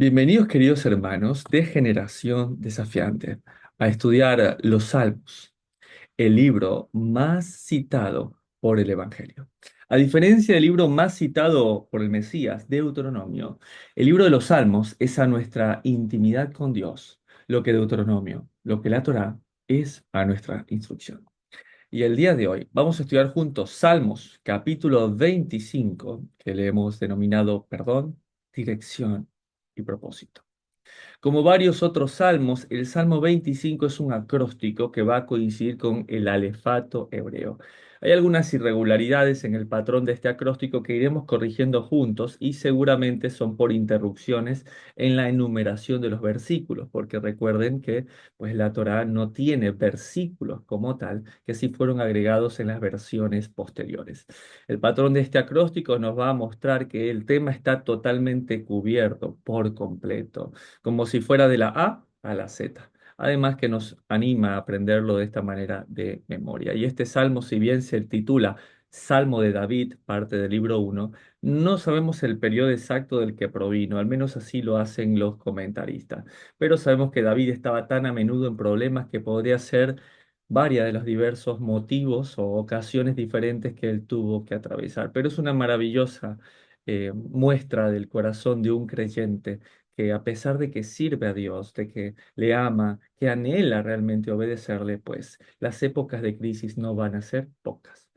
Bienvenidos, queridos hermanos de Generación Desafiante, a estudiar los Salmos, el libro más citado por el Evangelio. A diferencia del libro más citado por el Mesías, Deuteronomio, el libro de los Salmos es a nuestra intimidad con Dios, lo que Deuteronomio, lo que la Torá, es a nuestra instrucción. Y el día de hoy vamos a estudiar juntos Salmos, capítulo 25, que le hemos denominado perdón, dirección y propósito. Como varios otros salmos, el Salmo 25 es un acróstico que va a coincidir con el alefato hebreo. Hay algunas irregularidades en el patrón de este acróstico que iremos corrigiendo juntos y seguramente son por interrupciones en la enumeración de los versículos, porque recuerden que pues, la Torá no tiene versículos como tal, que sí fueron agregados en las versiones posteriores. El patrón de este acróstico nos va a mostrar que el tema está totalmente cubierto por completo como si fuera de la A a la Z. Además que nos anima a aprenderlo de esta manera de memoria. Y este salmo, si bien se titula Salmo de David, parte del libro uno, no sabemos el periodo exacto del que provino, al menos así lo hacen los comentaristas. Pero sabemos que David estaba tan a menudo en problemas que podría ser varias de los diversos motivos o ocasiones diferentes que él tuvo que atravesar. Pero es una maravillosa muestra del corazón de un creyente que a pesar de que sirve a Dios, de que le ama, que anhela realmente obedecerle, pues las épocas de crisis no van a ser pocas.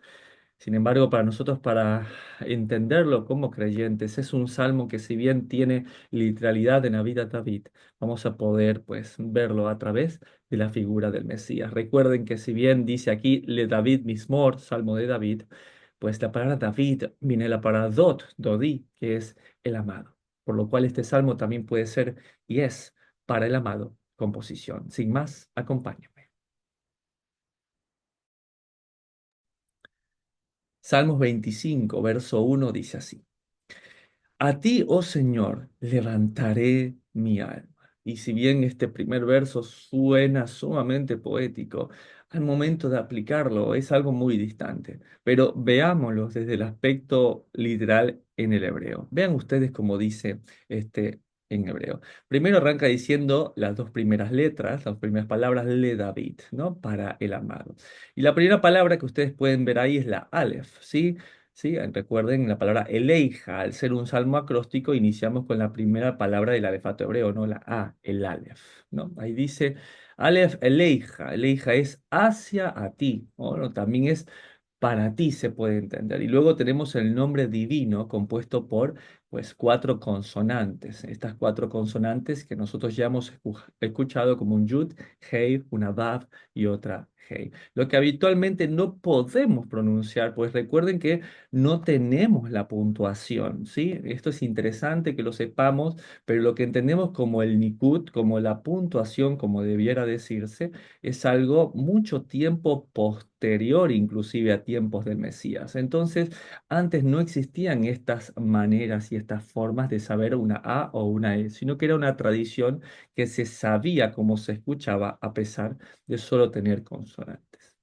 Sin embargo, para nosotros, para entenderlo como creyentes, es un salmo que si bien tiene literalidad en la vida de David, vamos a poder pues verlo a través de la figura del Mesías. Recuerden que si bien dice aquí Le David Mismor, salmo de David, pues la palabra David viene de la palabra Dod, Dodi, que es el amado. Por lo cual este salmo también puede ser y es para el amado composición. Sin más, acompáñame. Salmos 25, verso 1 dice así. A ti, oh Señor, levantaré mi alma. Y si bien este primer verso suena sumamente poético, al momento de aplicarlo es algo muy distante. Pero veámoslo desde el aspecto literal en el hebreo. Vean ustedes cómo dice este en hebreo. Primero arranca diciendo las dos primeras letras, las primeras palabras le David, ¿no? Para el amado. Y la primera palabra que ustedes pueden ver ahí es la Aleph, ¿sí? Sí, recuerden la palabra eleija, al ser un salmo acróstico, iniciamos con la primera palabra del alefato hebreo, ¿no? La A, el Aleph, ¿no? Ahí dice Aleph eleija, eleija es hacia a ti, ¿no? Bueno, también es para ti se puede entender. Y luego tenemos el nombre divino compuesto por pues cuatro consonantes. Estas cuatro consonantes que nosotros ya hemos escuchado como un yud, hei, una vav y otra hei. Lo que habitualmente no podemos pronunciar, pues recuerden que no tenemos la puntuación, ¿sí? Esto es interesante que lo sepamos, pero lo que entendemos como el nikud, como la puntuación, como debiera decirse, es algo mucho tiempo posterior, inclusive a tiempos del Mesías. Entonces, antes no existían estas maneras y estas formas de saber una A o una E, sino que era una tradición que se sabía cómo se escuchaba a pesar de solo tener consonantes.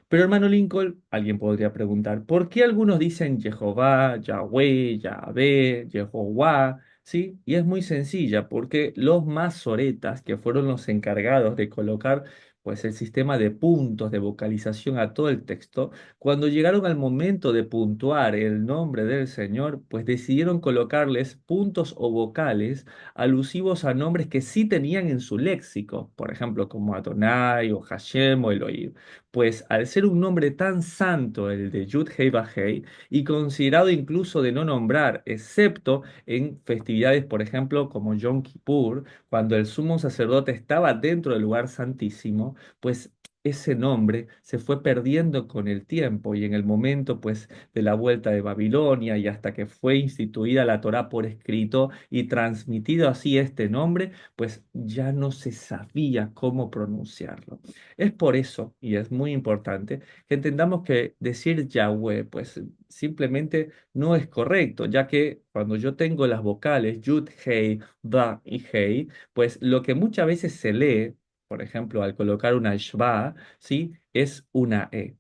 Pero hermano Lincoln, alguien podría preguntar, ¿por qué algunos dicen Jehová, Yahweh, Yahvé, Jehová? ¿Sí? Y es muy sencilla, porque los masoretas, que fueron los encargados de colocar pues, el sistema de puntos de vocalización a todo el texto, cuando llegaron al momento de puntuar el nombre del Señor, pues decidieron colocarles puntos o vocales alusivos a nombres que sí tenían en su léxico, por ejemplo, como Adonai o Hashem o Elohim. Pues al ser un nombre tan santo el de Yud Hei Vav Hei y considerado incluso de no nombrar, excepto en festividades, por ejemplo, como Yom Kippur, cuando el sumo sacerdote estaba dentro del lugar santísimo, pues ese nombre se fue perdiendo con el tiempo y en el momento pues de la vuelta de Babilonia y hasta que fue instituida la Torá por escrito y transmitido así este nombre, pues ya no se sabía cómo pronunciarlo. Es por eso, y es muy importante, que entendamos que decir Yahweh, pues simplemente no es correcto, ya que cuando yo tengo las vocales Yud, Hei, Da y Hei, pues lo que muchas veces se lee, por ejemplo, al colocar una Shva, ¿sí? Es una E.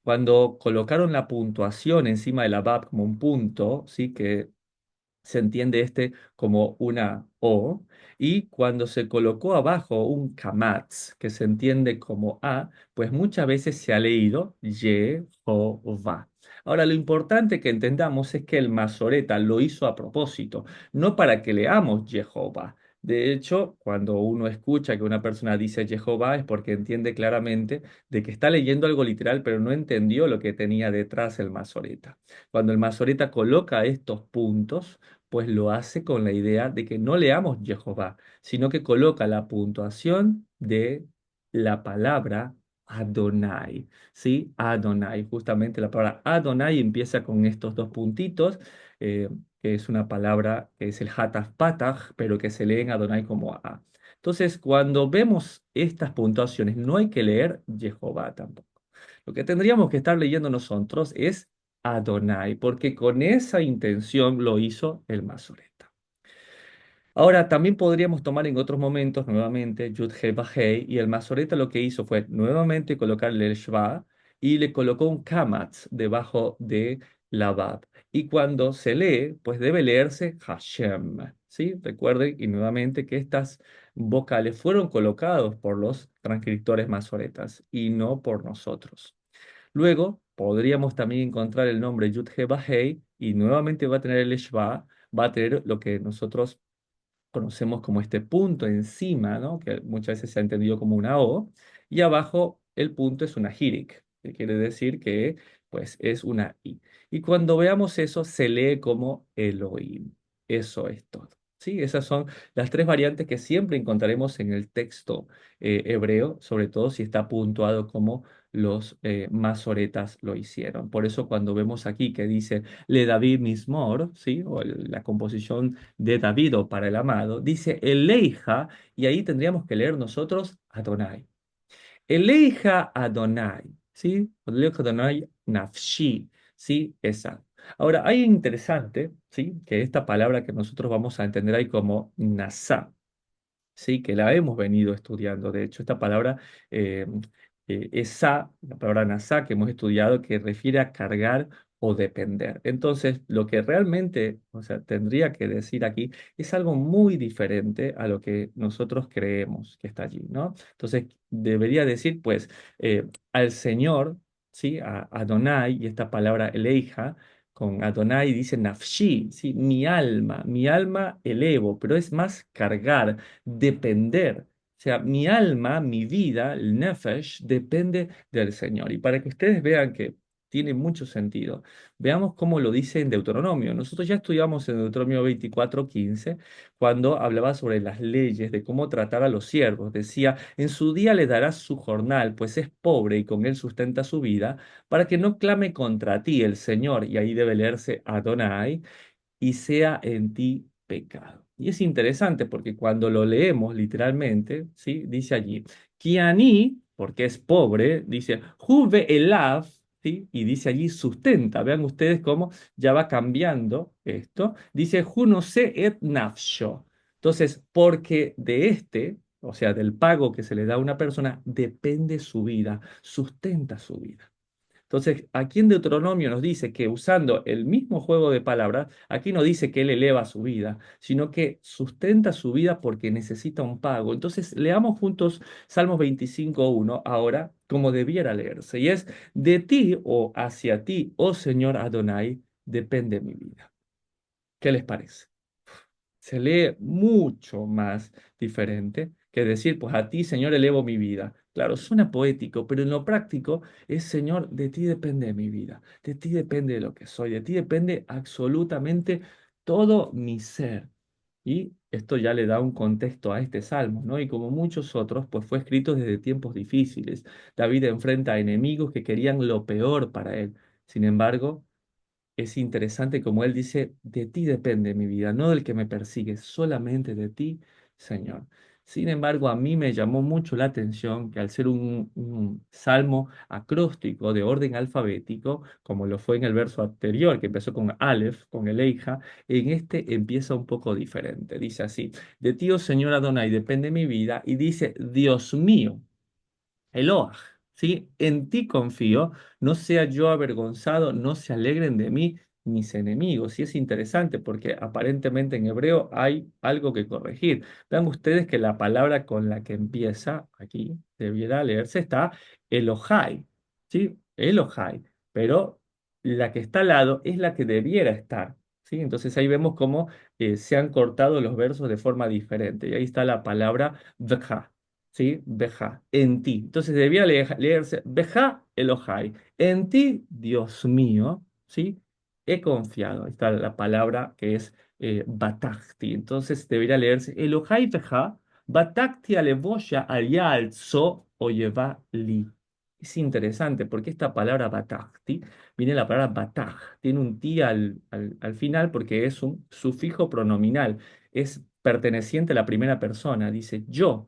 Cuando colocaron la puntuación encima de la Bab como un punto, ¿sí? Que se entiende este como una O, y cuando se colocó abajo un kamatz, que se entiende como A, pues muchas veces se ha leído Jehová. Ahora, lo importante que entendamos es que el masoreta lo hizo a propósito, no para que leamos Jehová. De hecho, cuando uno escucha que una persona dice Jehová es porque entiende claramente de que está leyendo algo literal, pero no entendió lo que tenía detrás el masoreta. Cuando el masoreta coloca estos puntos, pues lo hace con la idea de que no leamos Jehová, sino que coloca la puntuación de la palabra Adonai, ¿sí? Adonai, justamente la palabra Adonai empieza con estos dos puntitos, eh, que es una palabra que es el Hataf Patach, pero que se lee en Adonai como A. Entonces, cuando vemos estas puntuaciones, no hay que leer Jehová tampoco. Lo que tendríamos que estar leyendo nosotros es Adonai, porque con esa intención lo hizo el masoreta. Ahora, también podríamos tomar en otros momentos nuevamente Yud He Vah He, y el masoreta lo que hizo fue nuevamente colocarle el Shva y le colocó un Kamatz debajo de la Bab. Y cuando se lee, pues debe leerse Hashem. ¿Sí? Recuerden y nuevamente que estas vocales fueron colocados por los transcriptores masoretas y no por nosotros. Luego podríamos también encontrar el nombre Yud-He Bahei y nuevamente va a tener el Shva, va a tener lo que nosotros conocemos como este punto encima, ¿no? Que muchas veces se ha entendido como una O, y abajo el punto es una hirik, que quiere decir que pues es una I. Y cuando veamos eso, se lee como Elohim. Eso es todo. Sí, esas son las tres variantes que siempre encontraremos en el texto hebreo, sobre todo si está puntuado como los masoretas lo hicieron. Por eso cuando vemos aquí que dice Le David Mismor, ¿sí? O la composición de David o para el amado, dice Eleija, y ahí tendríamos que leer nosotros Adonai. Eleija Adonai, ¿sí? Eleija Adonai Nafshi, ¿sí? Esa. Ahora, hay interesante, ¿sí? Que esta palabra que nosotros vamos a entender ahí como Nasa, sí, que la hemos venido estudiando. De hecho, esta palabra eh, esa, la palabra nasá que hemos estudiado, que refiere a cargar o depender. Entonces, lo que realmente, o sea, tendría que decir aquí es algo muy diferente a lo que nosotros creemos que está allí, ¿no? Entonces, debería decir, pues, al Señor, ¿sí? A Adonai, y esta palabra eleija, con Adonai dice nafshi, ¿sí? Mi alma elevo, pero es más cargar, depender. O sea, mi alma, mi vida, el nefesh, depende del Señor. Y para que ustedes vean que tiene mucho sentido, veamos cómo lo dice en Deuteronomio. Nosotros ya estudiamos en Deuteronomio 24:15, cuando hablaba sobre las leyes de cómo tratar a los siervos. Decía, en su día le darás su jornal, pues es pobre y con él sustenta su vida, para que no clame contra ti el Señor, y ahí debe leerse Adonai, y sea en ti pecado. Y es interesante porque cuando lo leemos literalmente, ¿sí? Dice allí, Kiani, porque es pobre, dice, Juve elav, ¿sí? Y dice allí sustenta. Vean ustedes cómo ya va cambiando esto. Dice, Junose et nafsho. Entonces, porque de este, o sea, del pago que se le da a una persona, depende su vida, sustenta su vida. Entonces, aquí en Deuteronomio nos dice que usando el mismo juego de palabras, aquí no dice que él eleva su vida, sino que sustenta su vida porque necesita un pago. Entonces, leamos juntos Salmos 25:1 ahora como debiera leerse. Y es, de ti o hacia ti, oh Señor Adonai, depende mi vida. ¿Qué les parece? Se lee mucho más diferente que decir, pues a ti, Señor, elevo mi vida. Claro, suena poético, pero en lo práctico es, Señor, de ti depende mi vida, de ti depende de lo que soy, de ti depende absolutamente todo mi ser. Y esto ya le da un contexto a este salmo, ¿no? Y como muchos otros, pues fue escrito desde tiempos difíciles. David enfrenta a enemigos que querían lo peor para él. Sin embargo, es interesante como él dice, de ti depende mi vida, no del que me persigue, solamente de ti, Señor. Sin embargo, a mí me llamó mucho la atención que al ser un salmo acróstico de orden alfabético, como lo fue en el verso anterior, que empezó con Aleph, con el Eija, en este empieza un poco diferente. Dice así, de ti, oh Señor Adonai, depende mi vida, y dice, Dios mío. Eloah, ¿sí? En ti confío, no sea yo avergonzado, no se alegren de mí mis enemigos. Y es interesante porque aparentemente en hebreo hay algo que corregir. Vean ustedes que la palabra con la que empieza aquí, debiera leerse, está Elohai, ¿sí? Elohai, pero la que está al lado es la que debiera estar, ¿sí? Entonces ahí vemos cómo se han cortado los versos de forma diferente. Y ahí está la palabra Vja, ¿sí? Vja, en ti. Entonces debía leerse Vja Elohai, en ti, Dios mío, ¿sí? He confiado. Ahí está la palabra que es Batachti. Entonces debería leerse Elohai Vja, Batachti alevoya alzo oyeva li. Es interesante porque esta palabra Batachti viene de la palabra Bataj, tiene un ti al final porque es un sufijo pronominal, es perteneciente a la primera persona, dice yo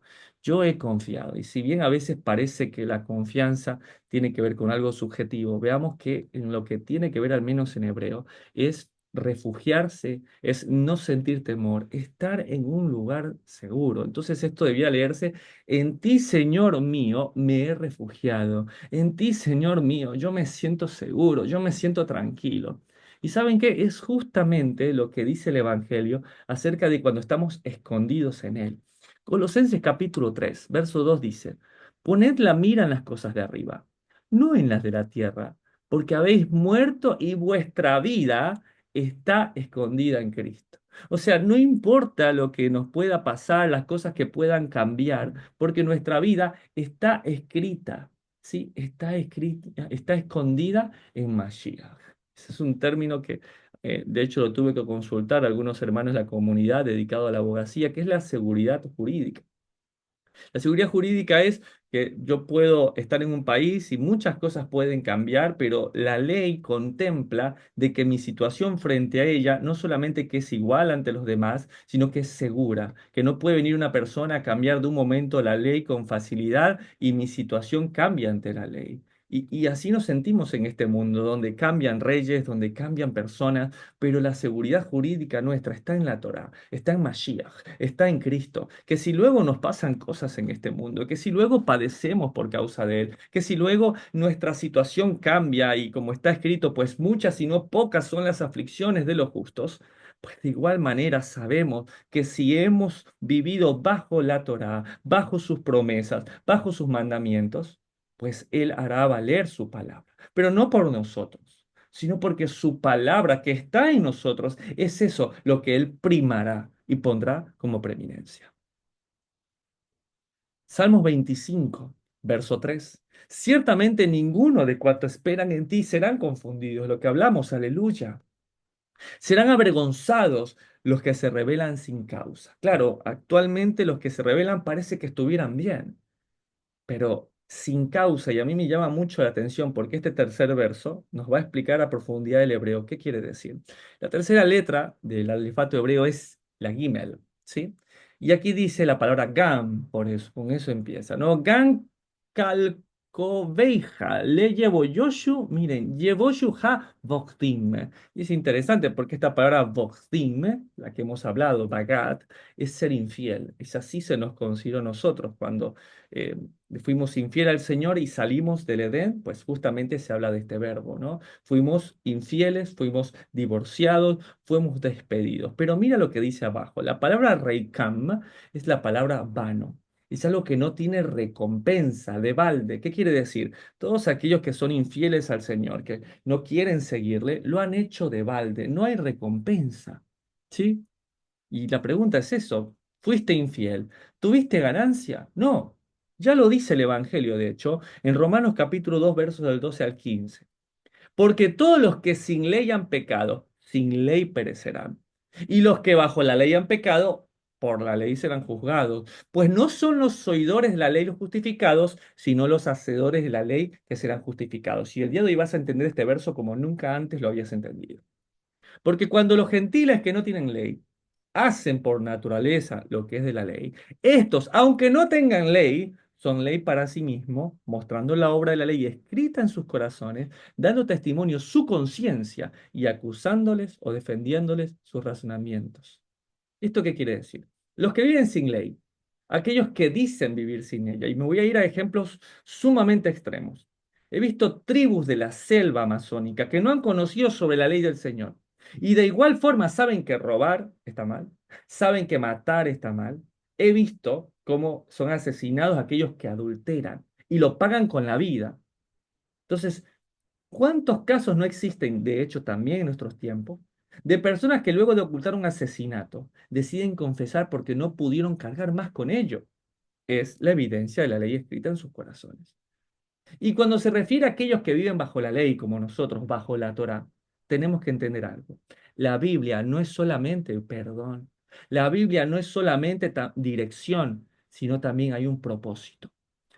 he confiado. Y si bien a veces parece que la confianza tiene que ver con algo subjetivo, veamos que en lo que tiene que ver, al menos en hebreo, es refugiarse, es no sentir temor, estar en un lugar seguro. Entonces esto debía leerse, en ti, Señor mío, me he refugiado. En ti, Señor mío, yo me siento seguro, yo me siento tranquilo. ¿Y saben qué? Es justamente lo que dice el Evangelio acerca de cuando estamos escondidos en Él. Colosenses capítulo 3, verso 2 dice, poned la mira en las cosas de arriba, no en las de la tierra, porque habéis muerto y vuestra vida está escondida en Cristo. O sea, no importa lo que nos pueda pasar, las cosas que puedan cambiar, porque nuestra vida está escrita, ¿sí? Está escrita, está escondida en Mashiach. Ese es un término que, de hecho, lo tuve que consultar a algunos hermanos de la comunidad dedicado a la abogacía, que es la seguridad jurídica. La seguridad jurídica es que yo puedo estar en un país y muchas cosas pueden cambiar, pero la ley contempla de que mi situación frente a ella no solamente que es igual ante los demás, sino que es segura, que no puede venir una persona a cambiar de un momento la ley con facilidad y mi situación cambia ante la ley. Y así nos sentimos en este mundo, donde cambian reyes, donde cambian personas, pero la seguridad jurídica nuestra está en la Torá, está en Mashiach, está en Cristo. Que si luego nos pasan cosas en este mundo, que si luego padecemos por causa de Él, que si luego nuestra situación cambia y como está escrito, pues muchas y no pocas son las aflicciones de los justos, pues de igual manera sabemos que si hemos vivido bajo la Torá, bajo sus promesas, bajo sus mandamientos, pues Él hará valer su palabra, pero no por nosotros, sino porque su palabra que está en nosotros es eso lo que Él primará y pondrá como preeminencia. Salmos 25, verso 3. Ciertamente ninguno de cuantos esperan en ti serán confundidos, lo que hablamos, aleluya. Serán avergonzados los que se rebelan sin causa. Claro, actualmente los que se rebelan parece que estuvieran bien, pero sin causa, y a mí me llama mucho la atención porque este tercer verso nos va a explicar a profundidad el hebreo. ¿Qué quiere decir? La tercera letra del alfabeto hebreo es la Gimel, ¿sí? Y aquí dice la palabra Gam, por eso, con eso empieza, ¿no? Gam kalkoveja, le llevo Yoshu, miren, llevo ha voktim. Y es interesante porque esta palabra voktim, la que hemos hablado, bagat, es ser infiel. Es así se nos consideró a nosotros cuando eh, fuimos infiel al Señor y salimos del Edén, pues justamente se habla de este verbo, ¿no? Fuimos infieles, fuimos divorciados, fuimos despedidos. Pero mira lo que dice abajo. La palabra reikam es la palabra vano. Es algo que no tiene recompensa de balde. ¿Qué quiere decir? Todos aquellos que son infieles al Señor, que no quieren seguirle, lo han hecho de balde. No hay recompensa. ¿Sí? Y la pregunta es eso, ¿fuiste infiel? ¿Tuviste ganancia? No. Ya lo dice el Evangelio, de hecho, en Romanos capítulo 2 versos del 12 al 15. Porque todos los que sin ley han pecado, sin ley perecerán. Y los que bajo la ley han pecado, por la ley serán juzgados. Pues no son los oidores de la ley los justificados, sino los hacedores de la ley que serán justificados. Y el día de hoy vas a entender este verso como nunca antes lo habías entendido. Porque cuando los gentiles que no tienen ley hacen por naturaleza lo que es de la ley, estos, aunque no tengan ley, son ley para sí mismos, mostrando la obra de la ley escrita en sus corazones, dando testimonio su conciencia y acusándoles o defendiéndoles sus razonamientos. ¿Esto qué quiere decir? Los que viven sin ley, aquellos que dicen vivir sin ella, y me voy a ir a ejemplos sumamente extremos. He visto tribus de la selva amazónica que no han conocido sobre la ley del Señor. Y de igual forma saben que robar está mal, saben que matar está mal. He visto cómo son asesinados aquellos que adulteran y lo pagan con la vida. Entonces, ¿cuántos casos no existen, de hecho, también en nuestros tiempos, de personas que luego de ocultar un asesinato deciden confesar porque no pudieron cargar más con ello? Es la evidencia de la ley escrita en sus corazones. Y cuando se refiere a aquellos que viven bajo la ley, como nosotros, bajo la Torá, tenemos que entender algo. La Biblia no es solamente perdón. La Biblia no es solamente dirección, sino también hay un propósito,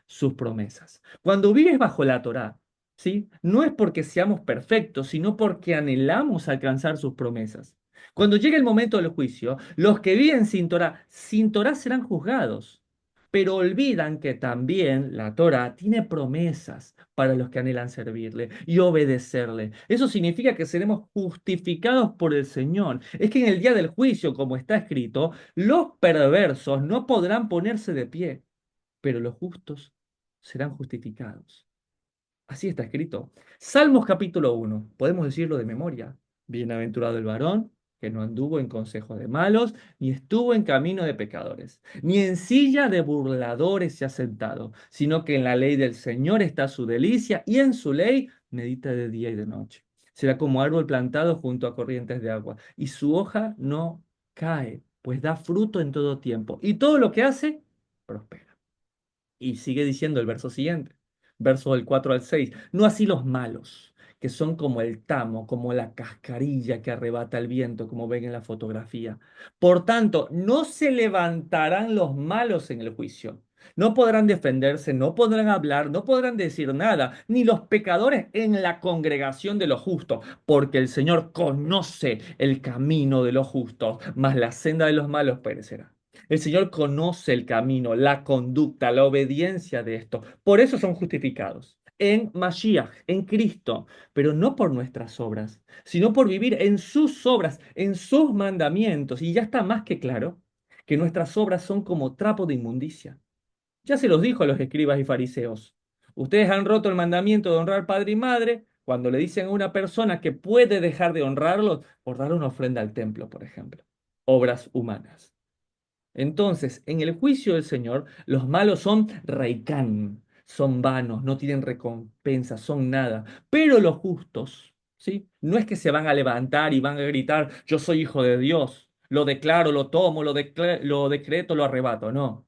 sus promesas. Cuando vives bajo la Torá, ¿sí? No es porque seamos perfectos, sino porque anhelamos alcanzar sus promesas. Cuando llegue el momento del juicio, los que viven sin Torá serán juzgados, pero olvidan que también la Torá tiene promesas para los que anhelan servirle y obedecerle. Eso significa que seremos justificados por el Señor. Es que en el día del juicio, como está escrito, los perversos no podrán ponerse de pie, pero los justos serán justificados. Así está escrito. Salmos capítulo 1. Podemos decirlo de memoria. Bienaventurado el varón que no anduvo en consejo de malos, ni estuvo en camino de pecadores, ni en silla de burladores se ha sentado, sino que en la ley del Señor está su delicia, y en su ley medita de día y de noche. Será como árbol plantado junto a corrientes de agua, y su hoja no cae, pues da fruto en todo tiempo, y todo lo que hace prospera. Y sigue diciendo el verso siguiente, versos del 4 al 6. No así los malos, que son como el tamo, como la cascarilla que arrebata el viento, como ven en la fotografía. Por tanto, no se levantarán los malos en el juicio. No podrán defenderse, no podrán hablar, no podrán decir nada, ni los pecadores en la congregación de los justos, porque el Señor conoce el camino de los justos, mas la senda de los malos perecerá. El Señor conoce el camino, la conducta, la obediencia de esto. Por eso son justificados en Mashiach, en Cristo, pero no por nuestras obras, sino por vivir en sus obras, en sus mandamientos. Y ya está más que claro que nuestras obras son como trapo de inmundicia. Ya se los dijo a los escribas y fariseos. Ustedes han roto el mandamiento de honrar padre y madre cuando le dicen a una persona que puede dejar de honrarlos por dar una ofrenda al templo, por ejemplo. Obras humanas. Entonces, en el juicio del Señor, los malos son reikán, son vanos, no tienen recompensa, son nada. Pero los justos, ¿sí? No es que se van a levantar y van a gritar, yo soy hijo de Dios, lo declaro, lo tomo, lo decreto, lo arrebato. No,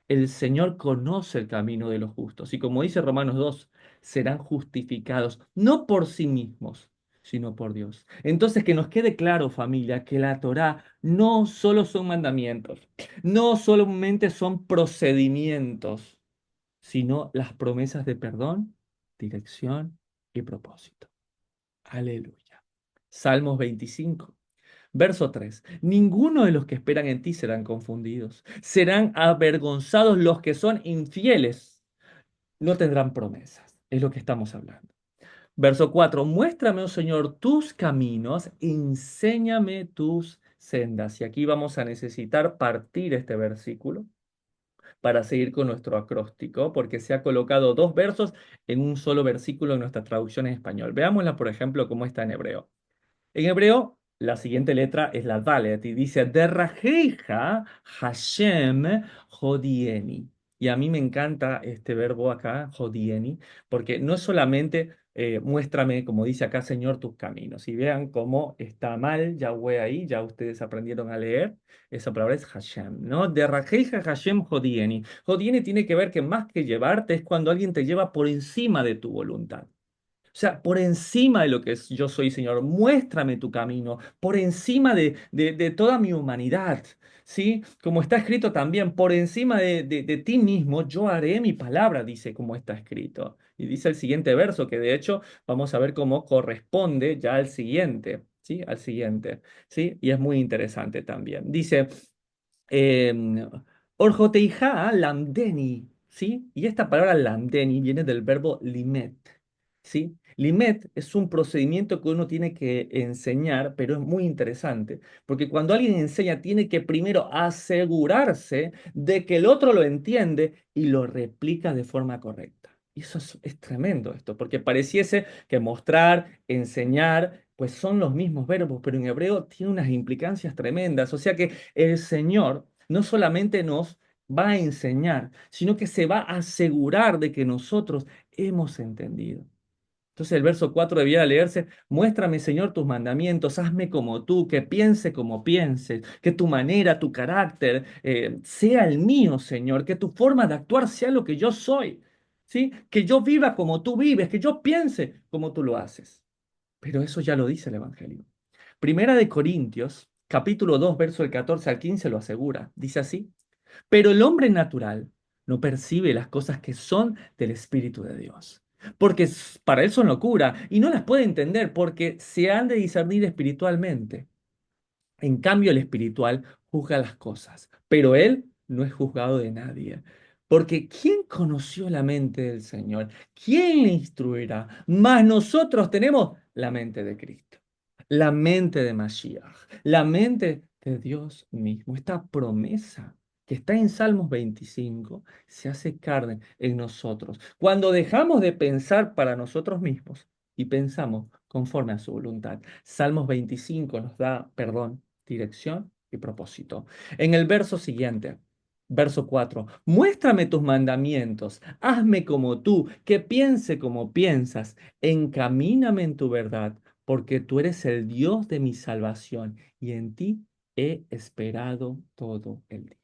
el Señor conoce el camino de los justos y como dice Romanos 2, serán justificados no por sí mismos, sino por Dios. Entonces, que nos quede claro, familia, que la Torá no solo son mandamientos, no solamente son procedimientos, sino las promesas de perdón, dirección y propósito. Aleluya. Salmos 25. Verso 3. Ninguno de los que esperan en ti serán confundidos. Serán avergonzados los que son infieles. No tendrán promesas. Es lo que estamos hablando. Verso 4. Muéstrame, oh Señor, tus caminos. Enséñame tus sendas. Y aquí vamos a necesitar partir este versículo para seguir con nuestro acróstico, porque se ha colocado dos versos en un solo versículo en nuestra traducción en español. Veámosla, por ejemplo, cómo está en hebreo. En hebreo, la siguiente letra es la Dalet y dice, Derrajeja Hashem Hodieni. Y a mí me encanta este verbo acá, Hodieni, porque no es solamente muéstrame, como dice acá, Señor, tus caminos. Y vean cómo está mal Yahweh ahí, ya ustedes aprendieron a leer. Esa palabra es Hashem, ¿no? Derrajeja Hashem Hodieni. Hodieni tiene que ver que más que llevarte es cuando alguien te lleva por encima de tu voluntad. O sea, por encima de lo que es yo soy, Señor, muéstrame tu camino, por encima de toda mi humanidad, ¿sí? Como está escrito también, por encima de ti mismo, yo haré mi palabra, dice como está escrito. Y dice el siguiente verso, que de hecho vamos a ver cómo corresponde ya al siguiente, ¿sí? Al siguiente, ¿sí? Y es muy interesante también. Dice, eh, Orjoteija lamdeni, ¿sí? Y esta palabra lamdeni viene del verbo limet, ¿sí? Limet es un procedimiento que uno tiene que enseñar, pero es muy interesante, porque cuando alguien enseña tiene que primero asegurarse de que el otro lo entiende y lo replica de forma correcta. Y eso es tremendo esto, porque pareciese que mostrar, enseñar, pues son los mismos verbos, pero en hebreo tiene unas implicancias tremendas. O sea que el Señor no solamente nos va a enseñar, sino que se va a asegurar de que nosotros hemos entendido. Entonces el verso 4 debiera leerse: muéstrame, Señor, tus mandamientos, hazme como tú, que piense como pienses, que tu manera, tu carácter sea el mío, Señor, que tu forma de actuar sea lo que yo soy, ¿sí? Que yo viva como tú vives, que yo piense como tú lo haces. Pero eso ya lo dice el Evangelio. Primera de Corintios, capítulo 2, verso del 14 al 15 lo asegura. Dice así: pero el hombre natural no percibe las cosas que son del Espíritu de Dios, porque para él son locura y no las puede entender porque se han de discernir espiritualmente. En cambio, el espiritual juzga las cosas, pero él no es juzgado de nadie. Porque ¿quién conoció la mente del Señor? ¿Quién le instruirá? Mas nosotros tenemos la mente de Cristo, la mente de Mashiach, la mente de Dios mismo. Esta promesa que está en Salmos 25 se hace carne en nosotros. Cuando dejamos de pensar para nosotros mismos y pensamos conforme a su voluntad. Salmos 25 nos da perdón, dirección y propósito. En el verso siguiente, verso 4: muéstrame tus mandamientos, hazme como tú, que piense como piensas, encamíname en tu verdad, porque tú eres el Dios de mi salvación y en ti he esperado todo el día.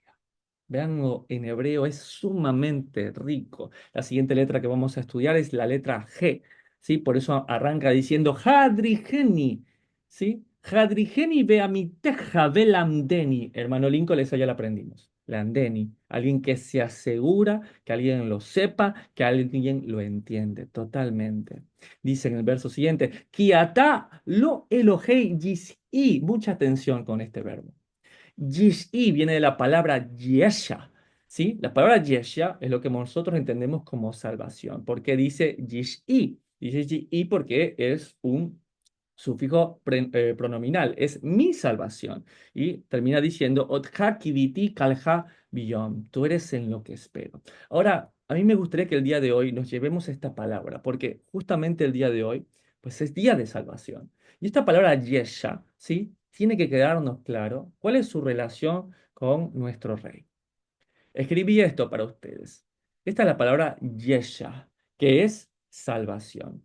Veanlo, en hebreo es sumamente rico. La siguiente letra que vamos a estudiar es la letra G, ¿sí? Por eso arranca diciendo Hadrigeni, ¿sí? Hadrigeni beamiteja velamdeni. Hermano Lincoln, eso ya lo aprendimos. Landeni, alguien que se asegura, que alguien lo sepa, que alguien lo entiende totalmente. Dice en el verso siguiente, Kiata lo Elohei yis'i. Mucha atención con este verbo. Yish'i viene de la palabra yesha, ¿sí? La palabra yesha es lo que nosotros entendemos como salvación. ¿Por qué dice yish'i? Dice yish'i porque es un sufijo pronominal, es mi salvación. Y termina diciendo, Otja kiviti kalja biyom, tú eres en lo que espero. Ahora, a mí me gustaría que el día de hoy nos llevemos esta palabra, porque justamente el día de hoy, pues es día de salvación. Y esta palabra yesha, ¿sí? Tiene que quedarnos claro cuál es su relación con nuestro rey. Escribí esto para ustedes. Esta es la palabra yesha, que es salvación.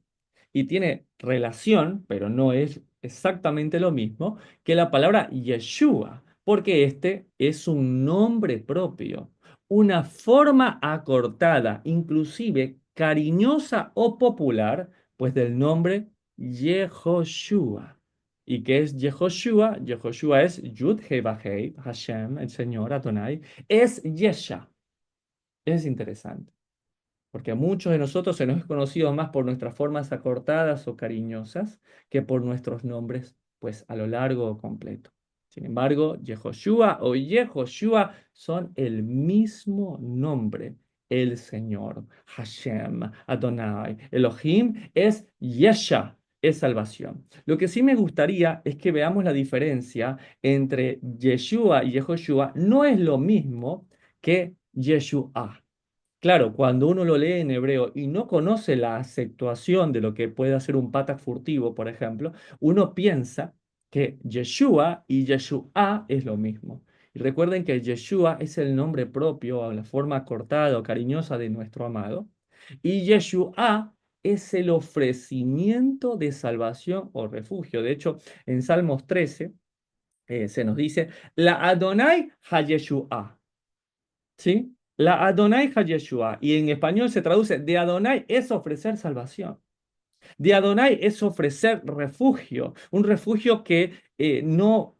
Y tiene relación, pero no es exactamente lo mismo, que la palabra Yeshua, porque este es un nombre propio, una forma acortada, inclusive cariñosa o popular, pues del nombre Yehoshua. ¿Y qué es Yehoshua? Yehoshua es Yud He Vahei, Hashem, el Señor Adonai, es Yesha. Es interesante, porque a muchos de nosotros se nos es conocido más por nuestras formas acortadas o cariñosas que por nuestros nombres, pues a lo largo o completo. Sin embargo, Yehoshua o Yehoshua son el mismo nombre. El Señor, Hashem, Adonai, Elohim es Yesha, es salvación. Lo que sí me gustaría es que veamos la diferencia entre Yeshua y Yehoshua. No es lo mismo que Yeshua. Claro, cuando uno lo lee en hebreo y no conoce la acentuación de lo que puede hacer un pata furtivo, por ejemplo, uno piensa que Yeshua y Yeshua es lo mismo. Y recuerden que Yeshua es el nombre propio o la forma cortada o cariñosa de nuestro amado. Y Yeshua es el ofrecimiento de salvación o refugio. De hecho, en Salmos 13 se nos dice, la Adonai HaYeshua. ¿Sí? La Adonai HaYeshua. Y en español se traduce, de Adonai es ofrecer salvación. De Adonai es ofrecer refugio. Un refugio que no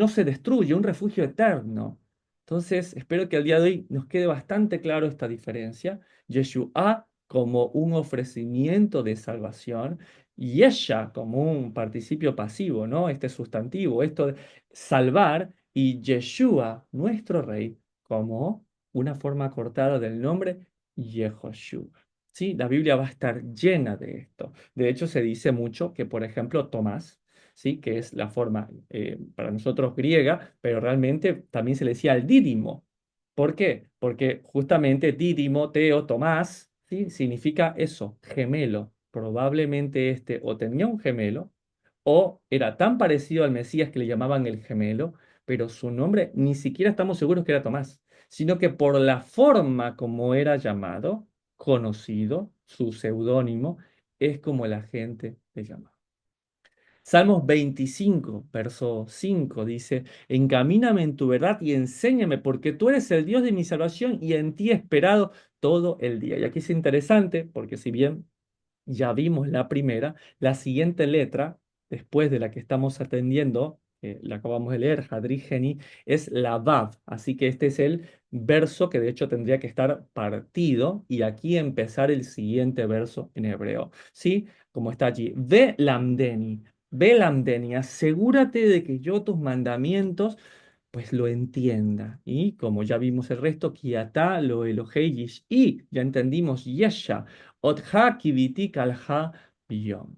se destruye, un refugio eterno. Entonces, espero que al día de hoy nos quede bastante claro esta diferencia. Yeshua como un ofrecimiento de salvación, y ella como un participio pasivo, ¿no? Este sustantivo, esto de salvar, y Yeshua, nuestro rey, como una forma cortada del nombre Yehoshua. ¿Sí? La Biblia va a estar llena de esto. De hecho, se dice mucho que, por ejemplo, Tomás, ¿sí? Que es la forma para nosotros griega, pero realmente también se le decía al Dídimo. ¿Por qué? Porque justamente Dídimo, Teo, Tomás, ¿sí? Significa eso, gemelo. Probablemente este o tenía un gemelo o era tan parecido al Mesías que le llamaban el gemelo, pero su nombre ni siquiera estamos seguros que era Tomás, sino que por la forma como era llamado, conocido, su seudónimo, es como la gente le llama. Salmos 25, verso 5 dice, encamíname en tu verdad y enséñame, porque tú eres el Dios de mi salvación y en ti he esperado todo el día. Y aquí es interesante, porque si bien ya vimos la primera, la siguiente letra, después de la que estamos atendiendo, la acabamos de leer, Hadrigeni, es la Vav. Así que este es el verso que de hecho tendría que estar partido y aquí empezar el siguiente verso en hebreo. ¿Sí? Como está allí. Ve lamdeni. Ve lamdeni. Asegúrate de que yo tus mandamientos pues lo entienda. Y como ya vimos el resto, Kiatá lo Elohei y ya entendimos Yesha, Otha kiviti kalha biyom.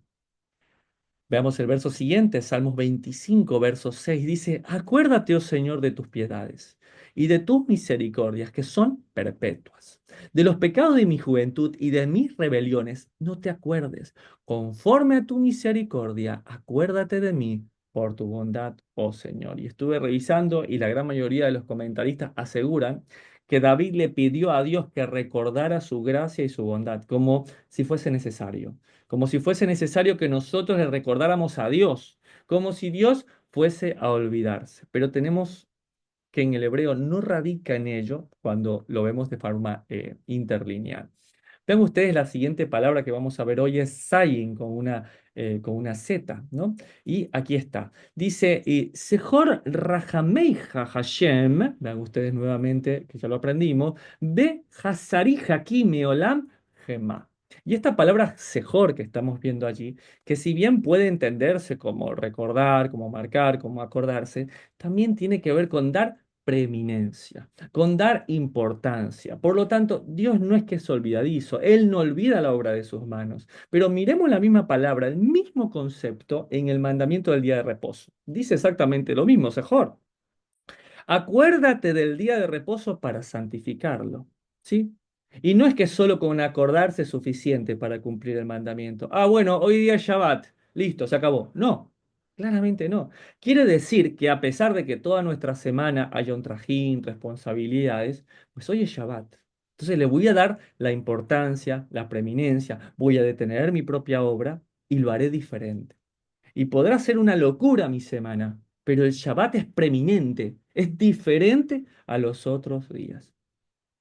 Veamos el verso siguiente, Salmos 25, verso 6, dice, acuérdate, oh Señor, de tus piedades y de tus misericordias, que son perpetuas. De los pecados de mi juventud y de mis rebeliones, no te acuerdes. Conforme a tu misericordia, acuérdate de mí por tu bondad, oh Señor. Y estuve revisando y la gran mayoría de los comentaristas aseguran que David le pidió a Dios que recordara su gracia y su bondad, como si fuese necesario, como si fuese necesario que nosotros le recordáramos a Dios, como si Dios fuese a olvidarse. Pero tenemos que en el hebreo no radica en ello cuando lo vemos de forma interlineal. Vean ustedes la siguiente palabra que vamos a ver hoy es sayin con una Z, ¿no? Y aquí está. Dice, Sehor Rahameija Hashem, vean ustedes nuevamente que ya lo aprendimos, Be Hasari Hakime Olam Gema. Y esta palabra Sehor que estamos viendo allí, que si bien puede entenderse como recordar, como marcar, como acordarse, también tiene que ver con dar preeminencia, con dar importancia. Por lo tanto, Dios no es que es olvidadizo, Él no olvida la obra de sus manos. Pero miremos la misma palabra, el mismo concepto en el mandamiento del día de reposo. Dice exactamente lo mismo, Sejor. Acuérdate del día de reposo para santificarlo, ¿sí? Y no es que solo con acordarse es suficiente para cumplir el mandamiento. Ah, bueno, hoy día es Shabbat, listo, se acabó. No, claramente no. Quiere decir que a pesar de que toda nuestra semana haya un trajín, responsabilidades, pues hoy es Shabbat. Entonces le voy a dar la importancia, la preeminencia, voy a detener mi propia obra y lo haré diferente. Y podrá ser una locura mi semana, pero el Shabbat es preeminente, es diferente a los otros días.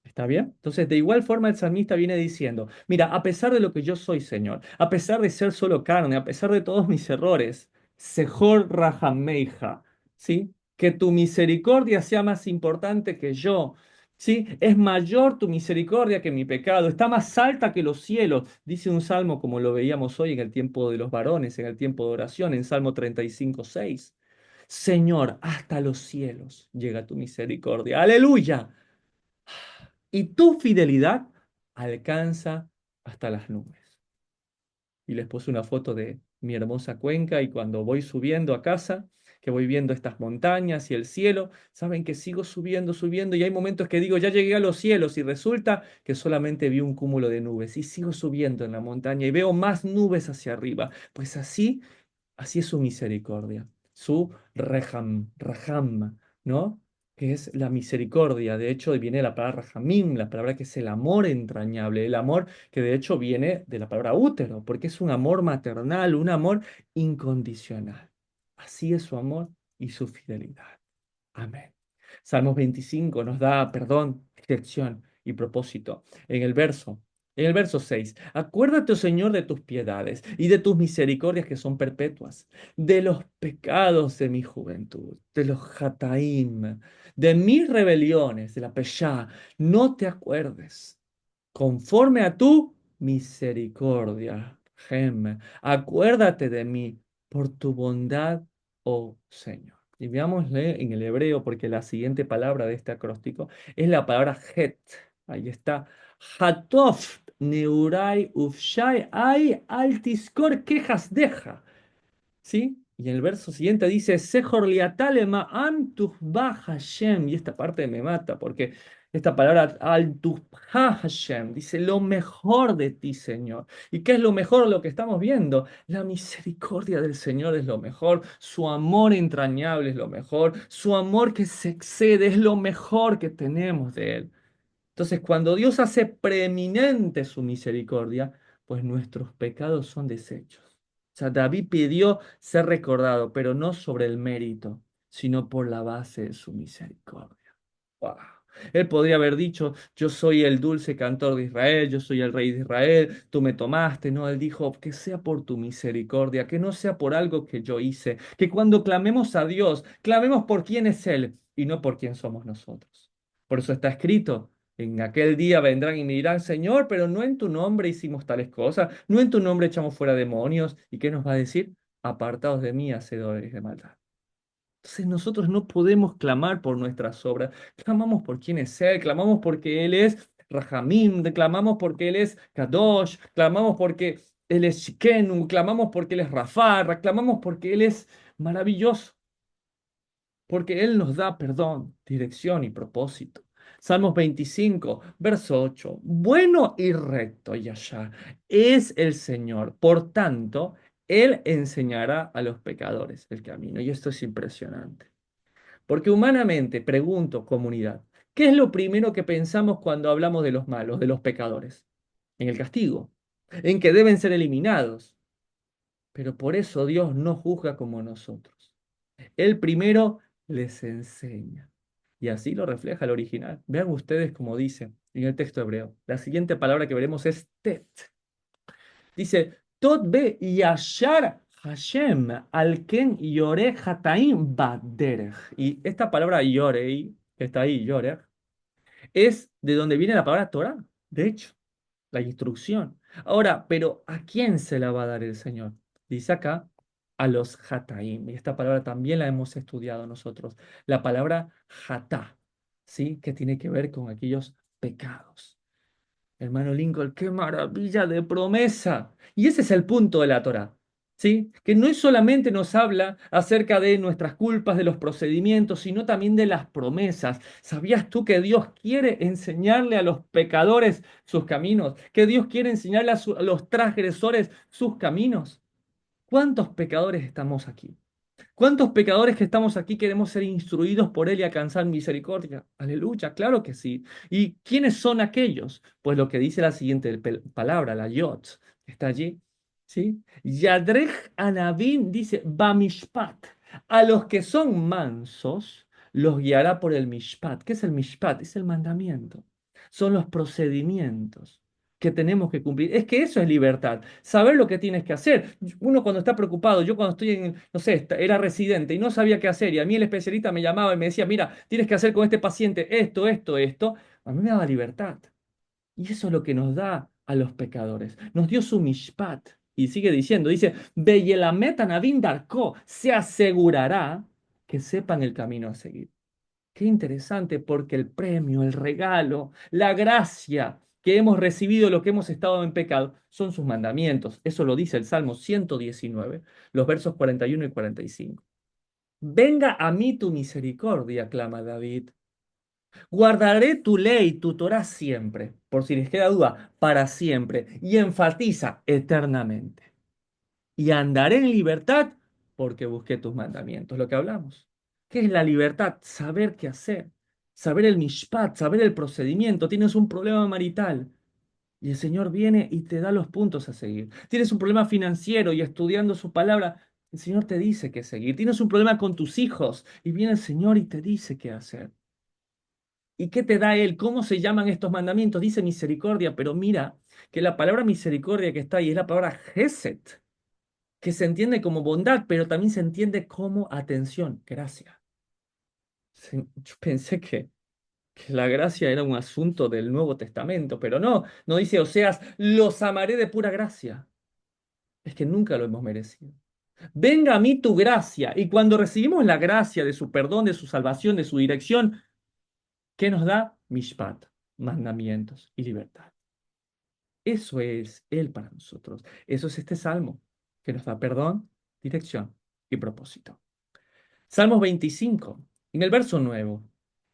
¿Está bien? Entonces, de igual forma, el salmista viene diciendo, mira, a pesar de lo que yo soy, Señor, a pesar de ser solo carne, a pesar de todos mis errores, Sejor Rahameija, ¿sí? Que tu misericordia sea más importante que yo, ¿sí? Es mayor tu misericordia que mi pecado, está más alta que los cielos, dice un salmo como lo veíamos hoy en el tiempo de los varones, en el tiempo de oración, en Salmo 35:6. Señor, hasta los cielos llega tu misericordia. Aleluya. Y tu fidelidad alcanza hasta las nubes. Y les puse una foto de mi hermosa Cuenca y cuando voy subiendo a casa, que voy viendo estas montañas y el cielo, saben que sigo subiendo, subiendo y hay momentos que digo, ya llegué a los cielos y resulta que solamente vi un cúmulo de nubes y sigo subiendo en la montaña y veo más nubes hacia arriba. Pues así es su misericordia, su raham, ¿no? Que es la misericordia. De hecho, viene la palabra rahamim, la palabra que es el amor entrañable, el amor que de hecho viene de la palabra útero, porque es un amor maternal, un amor incondicional. Así es su amor y su fidelidad. Amén. Salmos 25 nos da perdón, dirección y propósito. En el verso 6, acuérdate, oh Señor, de tus piedades y de tus misericordias que son perpetuas, de los pecados de mi juventud, de los jataim, de mis rebeliones, de la peshá, no te acuerdes, conforme a tu misericordia. Acuérdate de mí por tu bondad, oh Señor. Y veámosle en el hebreo, porque la siguiente palabra de este acróstico es la palabra het. Ahí está. Hatof neurai ufshai ay altiskor quejas deja. ¿Sí? Y en el verso siguiente dice, Sejor liatalema am tuchba Hashem. Y esta parte me mata, porque Esta palabra Hashem dice lo mejor de ti, Señor. ¿Y qué es lo mejor? Lo que estamos viendo. La misericordia del Señor es lo mejor. Su amor entrañable es lo mejor. Su amor que se excede es lo mejor que tenemos de Él. Entonces, cuando Dios hace preeminente su misericordia, pues nuestros pecados son deshechos. O sea, David pidió ser recordado, pero no sobre el mérito, sino por la base de su misericordia. ¡Wow! Él podría haber dicho, yo soy el dulce cantor de Israel, yo soy el rey de Israel, tú me tomaste. No, él dijo, que sea por tu misericordia, que no sea por algo que yo hice, que cuando clamemos a Dios, clamemos por quién es Él y no por quién somos nosotros. Por eso está escrito, en aquel día vendrán y me dirán, Señor, pero no en tu nombre hicimos tales cosas, no en tu nombre echamos fuera demonios. ¿Y qué nos va a decir? Apartados de mí, hacedores de maldad. Entonces nosotros no podemos clamar por nuestras obras, clamamos por quién es Él, clamamos porque Él es Rahamim, clamamos porque Él es Kadosh, clamamos porque Él es Shikenu, clamamos porque Él es Rafar, clamamos porque Él es maravilloso, porque Él nos da perdón, dirección y propósito. Salmos 25, verso 8. Bueno y recto, Yashar, es el Señor. Por tanto, Él enseñará a los pecadores el camino. Y esto es impresionante. Porque humanamente, pregunto, comunidad, ¿qué es lo primero que pensamos cuando hablamos de los malos, de los pecadores? En el castigo, en que deben ser eliminados. Pero por eso Dios no juzga como nosotros. Él primero les enseña. Y así lo refleja el original. Vean ustedes cómo dice en el texto hebreo. La siguiente palabra que veremos es tet. Dice, Tot be yashar Hashem al ken yore hataim baderech. Y esta palabra yorei, que está ahí, yorech, es de donde viene la palabra Torah. De hecho, la instrucción. Ahora, pero ¿a quién se la va a dar el Señor? Dice acá, a los hataim. Y esta palabra también la hemos estudiado nosotros. La palabra hatá, ¿sí? Que tiene que ver con aquellos pecados. Hermano Lincoln, qué maravilla de promesa. Y ese es el punto de la Torá, ¿sí? Que no es solamente nos habla acerca de nuestras culpas, de los procedimientos, sino también de las promesas. ¿Sabías tú que Dios quiere enseñarle a los pecadores sus caminos? ¿Que Dios quiere enseñarle a los transgresores sus caminos? ¿Cuántos pecadores estamos aquí? ¿Cuántos pecadores que estamos aquí queremos ser instruidos por Él y alcanzar misericordia? Aleluya, claro que sí. ¿Y quiénes son aquellos? Pues lo que dice la siguiente palabra, la yot, que está allí. ¿Sí? Yadrej Anabim dice, Bamishpat. A los que son mansos los guiará por el mishpat. ¿Qué es el mishpat? Es el mandamiento. Son los procedimientos que tenemos que cumplir. Es que eso es libertad, saber lo que tienes que hacer. Uno cuando está preocupado, yo cuando estoy en, no sé, era residente y no sabía qué hacer y a mí el especialista me llamaba y me decía, mira, tienes que hacer con este paciente esto, esto, esto, a mí me daba libertad. Y eso es lo que nos da a los pecadores. Nos dio su mishpat. Y sigue diciendo, dice, Beyelamet anavim darko, se asegurará que sepan el camino a seguir. Qué interesante, porque el premio, el regalo, la gracia que hemos recibido, lo que hemos estado en pecado, son sus mandamientos. Eso lo dice el Salmo 119, los versos 41 y 45. Venga a mí tu misericordia, clama David. Guardaré tu ley, tu Torah siempre, por si les queda duda, para siempre, y enfatiza eternamente. Y andaré en libertad porque busqué tus mandamientos, lo que hablamos. ¿Qué es la libertad? Saber qué hacer, saber el mishpat, saber el procedimiento. Tienes un problema marital y el Señor viene y te da los puntos a seguir. Tienes un problema financiero y estudiando su palabra, el Señor te dice qué seguir. Tienes un problema con tus hijos y viene el Señor y te dice qué hacer. ¿Y qué te da Él? ¿Cómo se llaman estos mandamientos? Dice misericordia, pero mira que la palabra misericordia que está ahí es la palabra Geset, que se entiende como bondad, pero también se entiende como atención, gracia. Yo pensé que la gracia era un asunto del Nuevo Testamento, pero no, no dice Oseas, los amaré de pura gracia. Es que nunca lo hemos merecido. Venga a mí tu gracia. Y cuando recibimos la gracia de su perdón, de su salvación, de su dirección, ¿qué nos da? Mishpat, mandamientos y libertad. Eso es Él para nosotros. Eso es este salmo, que nos da perdón, dirección y propósito. Salmos 25, en el verso 9.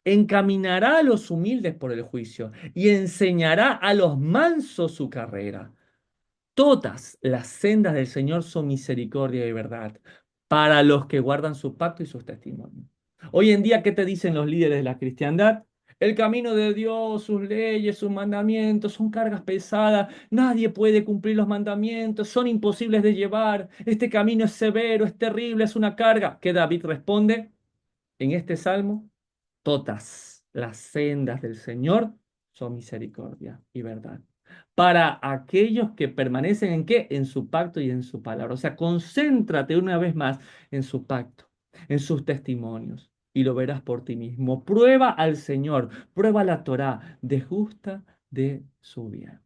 encaminará a los humildes por el juicio y enseñará a los mansos su carrera. Todas las sendas del Señor son misericordia y verdad para los que guardan su pacto y sus testimonios. Hoy en día, ¿qué te dicen los líderes de la cristiandad? El camino de Dios, sus leyes, sus mandamientos son cargas pesadas. Nadie puede cumplir los mandamientos, son imposibles de llevar. Este camino es severo, es terrible, es una carga. ¿Qué David responde en este salmo? Todas las sendas del Señor son misericordia y verdad. Para aquellos que permanecen en qué? En su pacto y en su palabra. O sea, concéntrate una vez más en su pacto, en sus testimonios, y lo verás por ti mismo. Prueba al Señor, prueba la Torá, desgusta de su bien.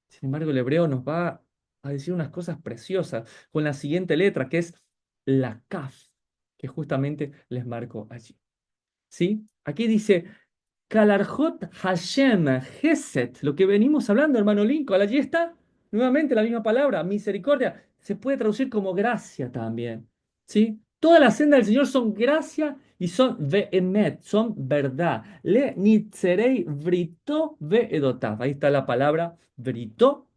Sin embargo, el hebreo nos va a decir unas cosas preciosas con la siguiente letra, que es la kaf, que justamente les marco allí. ¿Sí? Aquí dice, Kalarjot Hashem Geset, lo que venimos hablando, hermano Lincoln, allí está nuevamente la misma palabra, misericordia, se puede traducir como gracia también, ¿sí? Todas las sendas del Señor son gracia y son ve'emet, son verdad. Le nitzerei vrito ve'edotav. Ahí está la palabra vrito,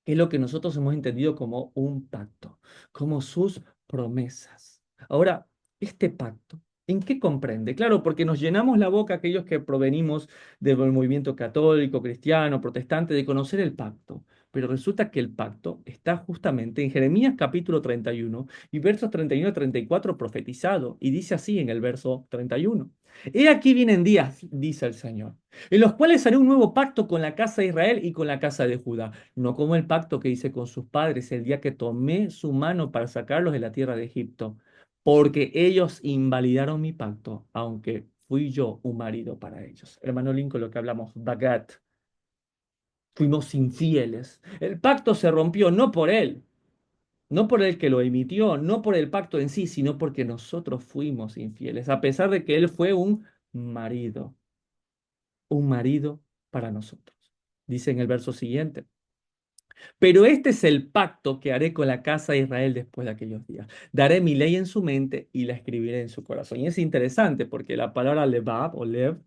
que es lo que nosotros hemos entendido como un pacto, como sus promesas. Ahora, este pacto, ¿en qué comprende? Claro, porque nos llenamos la boca aquellos que provenimos del movimiento católico, cristiano, protestante, de conocer el pacto. Pero resulta que el pacto está justamente en Jeremías capítulo 31 y versos 31 a 34 profetizado. Y dice así en el verso 31. He aquí vienen días, dice el Señor, en los cuales haré un nuevo pacto con la casa de Israel y con la casa de Judá, no como el pacto que hice con sus padres el día que tomé su mano para sacarlos de la tierra de Egipto, porque ellos invalidaron mi pacto, aunque fui yo un marido para ellos. Hermano Lincoln, lo que hablamos, Bagat, fuimos infieles. El pacto se rompió no por él, no por el que lo emitió, no por el pacto en sí, sino porque nosotros fuimos infieles, a pesar de que él fue un marido para nosotros. Dice en el verso siguiente. Pero este es el pacto que haré con la casa de Israel después de aquellos días. Daré mi ley en su mente y la escribiré en su corazón. Y es interesante porque la palabra levav o lev,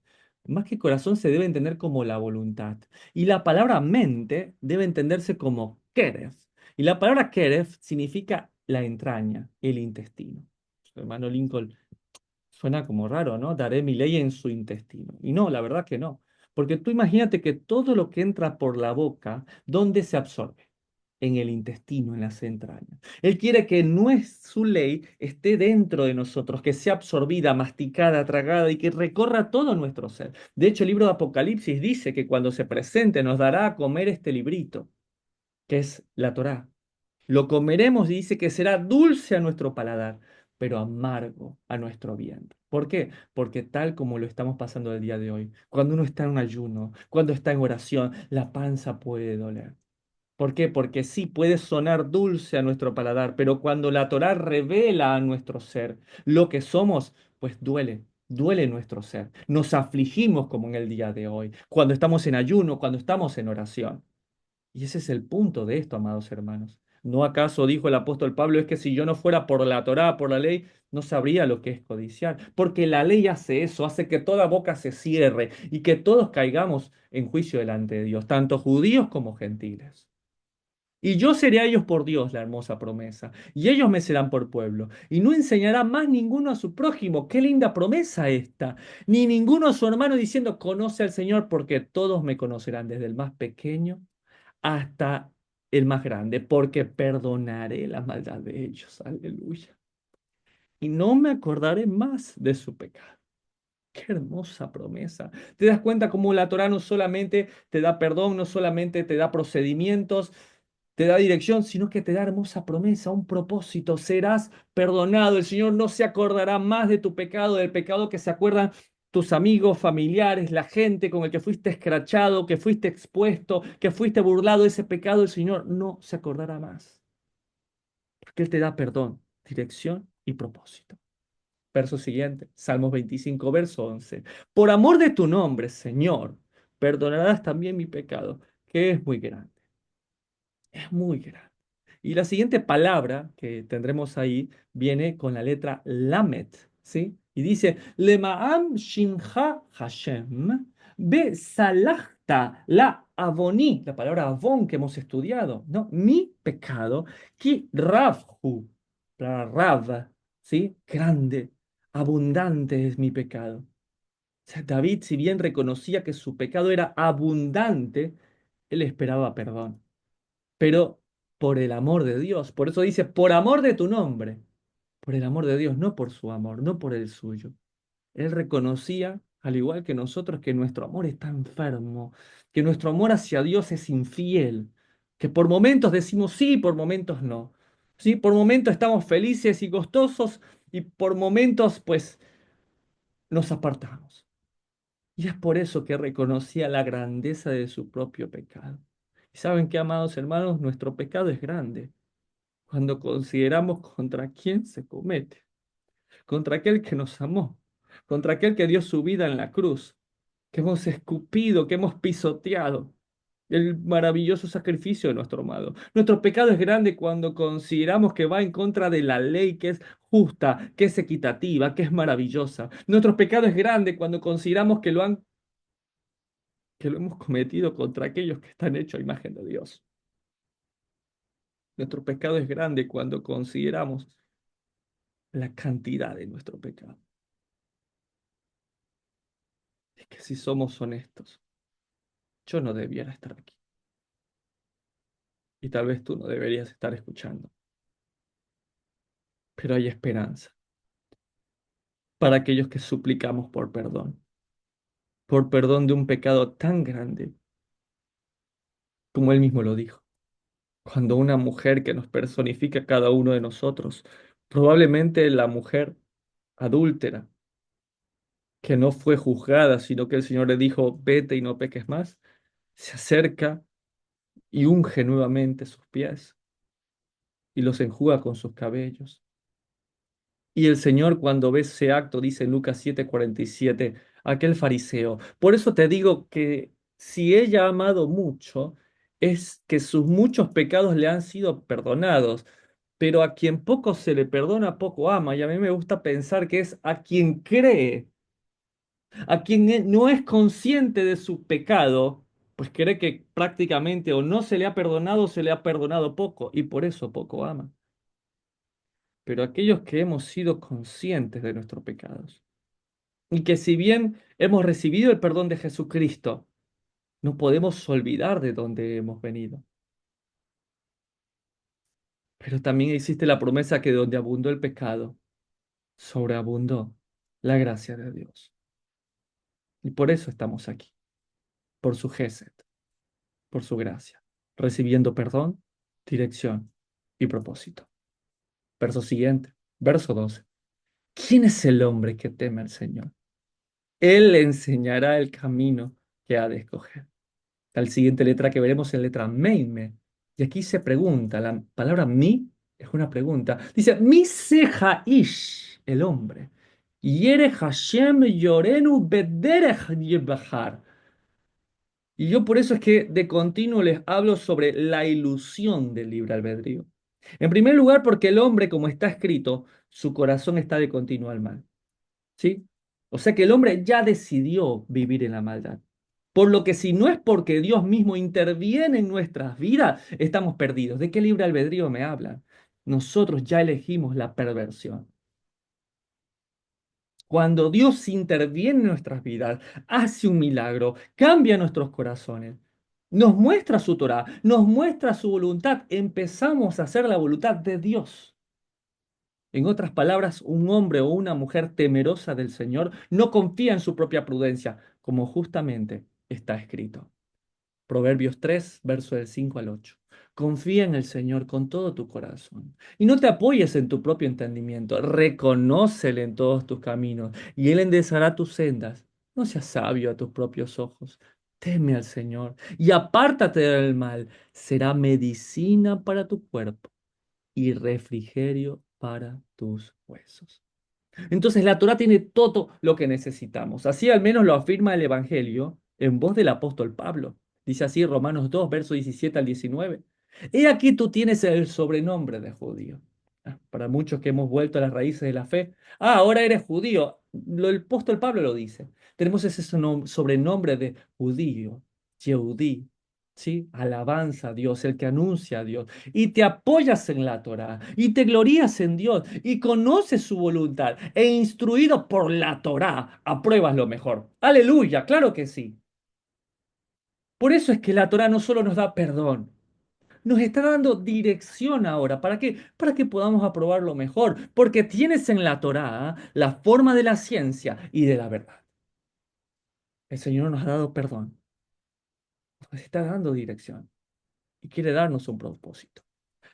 más que corazón, se debe entender como la voluntad. Y la palabra mente debe entenderse como kerev. Y la palabra kerev significa la entraña, el intestino. Su hermano Lincoln suena como raro, ¿no? Daré mi ley en su intestino. Y no, la verdad que no. Porque tú imagínate que todo lo que entra por la boca, ¿dónde se absorbe? En el intestino, en las entrañas. Él quiere que su ley esté dentro de nosotros, que sea absorbida, masticada, tragada y que recorra todo nuestro ser. De hecho, el libro de Apocalipsis dice que cuando se presente nos dará a comer este librito, que es la Torá. Lo comeremos y dice que será dulce a nuestro paladar, pero amargo a nuestro vientre. ¿Por qué? Porque tal como lo estamos pasando el día de hoy, cuando uno está en un ayuno, cuando está en oración, la panza puede doler. ¿Por qué? Porque sí puede sonar dulce a nuestro paladar, pero cuando la Torá revela a nuestro ser lo que somos, pues duele nuestro ser. Nos afligimos como en el día de hoy, cuando estamos en ayuno, cuando estamos en oración. Y ese es el punto de esto, amados hermanos. ¿No acaso dijo el apóstol Pablo, es que si yo no fuera por la Torá, por la ley, no sabría lo que es codiciar? Porque la ley hace eso, hace que toda boca se cierre y que todos caigamos en juicio delante de Dios, tanto judíos como gentiles. Y yo seré a ellos por Dios, la hermosa promesa, y ellos me serán por pueblo, y no enseñará más ninguno a su prójimo. Qué linda promesa esta. Ni ninguno a su hermano diciendo, conoce al Señor, porque todos me conocerán, desde el más pequeño hasta el más grande, porque perdonaré la maldad de ellos. Aleluya. Y no me acordaré más de su pecado. Qué hermosa promesa. Te das cuenta cómo la Torá no solamente te da perdón, no solamente te da procedimientos, te da dirección, sino que te da hermosa promesa, un propósito. Serás perdonado. El Señor no se acordará más de tu pecado, del pecado que se acuerdan tus amigos, familiares, la gente con el que fuiste escrachado, que fuiste expuesto, que fuiste burlado. Ese pecado el Señor no se acordará más. Porque Él te da perdón, dirección y propósito. Verso siguiente, Salmos 25, verso 11. Por amor de tu nombre, Señor, perdonarás también mi pecado, que es muy grande. Es muy grande. Y la siguiente palabra que tendremos ahí viene con la letra Lamet, ¿sí? Y dice, Lema'am Shinja Hashem, Be Salachta la Avoní, la palabra avon que hemos estudiado, ¿no? Mi pecado, Ki Ravhu, la Rav, ¿sí? Grande, abundante es mi pecado. O sea, David, si bien reconocía que su pecado era abundante, él esperaba perdón. Pero por el amor de Dios, por eso dice, por amor de tu nombre, por el amor de Dios, no por su amor, no por el suyo. Él reconocía, al igual que nosotros, que nuestro amor está enfermo, que nuestro amor hacia Dios es infiel, que por momentos decimos sí, por momentos no. Sí, por momentos estamos felices y gozosos y por momentos pues nos apartamos. Y es por eso que reconocía la grandeza de su propio pecado. ¿Y saben qué, amados hermanos? Nuestro pecado es grande cuando consideramos contra quién se comete, contra aquel que nos amó, contra aquel que dio su vida en la cruz, que hemos escupido, que hemos pisoteado el maravilloso sacrificio de nuestro amado. Nuestro pecado es grande cuando consideramos que va en contra de la ley que es justa, que es equitativa, que es maravillosa. Nuestro pecado es grande cuando consideramos que lo hemos cometido contra aquellos que están hechos a imagen de Dios. Nuestro pecado es grande cuando consideramos la cantidad de nuestro pecado. Es que si somos honestos, yo no debiera estar aquí. Y tal vez tú no deberías estar escuchando. Pero hay esperanza para aquellos que suplicamos por perdón de un pecado tan grande como él mismo lo dijo. Cuando una mujer que nos personifica a cada uno de nosotros, probablemente la mujer adúltera, que no fue juzgada, sino que el Señor le dijo, vete y no peques más, se acerca y unge nuevamente sus pies y los enjuga con sus cabellos. Y el Señor cuando ve ese acto, dice en Lucas 7:47, aquel fariseo, por eso te digo que si ella ha amado mucho, es que sus muchos pecados le han sido perdonados, pero a quien poco se le perdona, poco ama. Y a mí me gusta pensar que es a quien cree, a quien no es consciente de su pecado, pues cree que prácticamente o no se le ha perdonado o se le ha perdonado poco, y por eso poco ama. Pero aquellos que hemos sido conscientes de nuestros pecados, y que si bien hemos recibido el perdón de Jesucristo, no podemos olvidar de dónde hemos venido. Pero también existe la promesa que donde abundó el pecado, sobreabundó la gracia de Dios. Y por eso estamos aquí, por su gesed, por su gracia, recibiendo perdón, dirección y propósito. Verso siguiente, verso 12. ¿Quién es el hombre que teme al Señor? Él le enseñará el camino que ha de escoger. La siguiente letra que veremos es letra Meime. Y aquí se pregunta, la palabra mi es una pregunta. Dice, mi seja ish, el hombre. Yere Hashem yorenu bederech yibahar. Y yo por eso es que de continuo les hablo sobre la ilusión del libre albedrío. En primer lugar, porque el hombre, como está escrito, su corazón está de continuo al mal. ¿Sí? O sea que el hombre ya decidió vivir en la maldad. Por lo que si no es porque Dios mismo interviene en nuestras vidas, estamos perdidos. ¿De qué libre albedrío me hablan? Nosotros ya elegimos la perversión. Cuando Dios interviene en nuestras vidas, hace un milagro, cambia nuestros corazones, nos muestra su Torah, nos muestra su voluntad, empezamos a hacer la voluntad de Dios. En otras palabras, un hombre o una mujer temerosa del Señor no confía en su propia prudencia, como justamente está escrito. Proverbios 3, verso del 5 al 8. Confía en el Señor con todo tu corazón y no te apoyes en tu propio entendimiento. Reconócele en todos tus caminos y Él enderezará tus sendas. No seas sabio a tus propios ojos. Teme al Señor y apártate del mal. Será medicina para tu cuerpo y refrigerio para tus huesos. Entonces la Torá tiene todo lo que necesitamos. Así al menos lo afirma el Evangelio en voz del apóstol Pablo. Dice así Romanos 2, versos 17 al 19. He aquí tú tienes el sobrenombre de judío. Para muchos que hemos vuelto a las raíces de la fe. Ahora eres judío. el apóstol Pablo lo dice. Tenemos ese sobrenombre de judío, Yehudí, ¿sí? Alabanza a Dios, el que anuncia a Dios. Y te apoyas en la Torá, y te glorías en Dios, y conoces su voluntad, e instruido por la Torá, apruebas lo mejor. Aleluya, claro que sí. Por eso es que la Torá no solo nos da perdón, nos está dando dirección ahora. ¿Para qué? Para que podamos aprobar lo mejor. Porque tienes en la Torá la forma de la ciencia y de la verdad. El Señor nos ha dado perdón, nos está dando dirección y quiere darnos un propósito.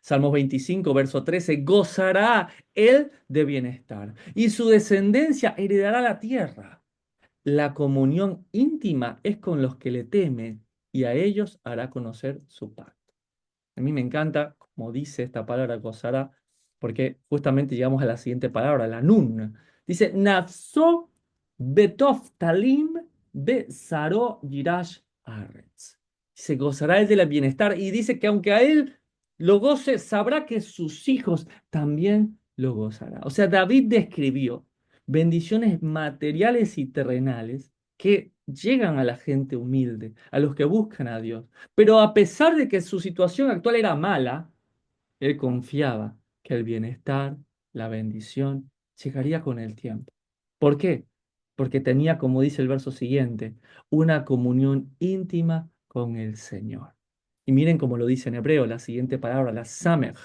Salmos 25, verso 13, gozará él de bienestar y su descendencia heredará la tierra. La comunión íntima es con los que le temen y a ellos hará conocer su paz. A mí me encanta, como dice esta palabra gozará, porque justamente llegamos a la siguiente palabra, la nun. Dice, Nafso betov talim be saro yirash aretz. Se gozará él del bienestar y dice que aunque a él lo goce, sabrá que sus hijos también lo gozará. O sea, David describió bendiciones materiales y terrenales que llegan a la gente humilde, a los que buscan a Dios. Pero a pesar de que su situación actual era mala, él confiaba que el bienestar, la bendición, llegaría con el tiempo. ¿Por qué? Porque tenía, como dice el verso siguiente, una comunión íntima con el Señor. Y miren cómo lo dice en hebreo, la siguiente palabra, la samech.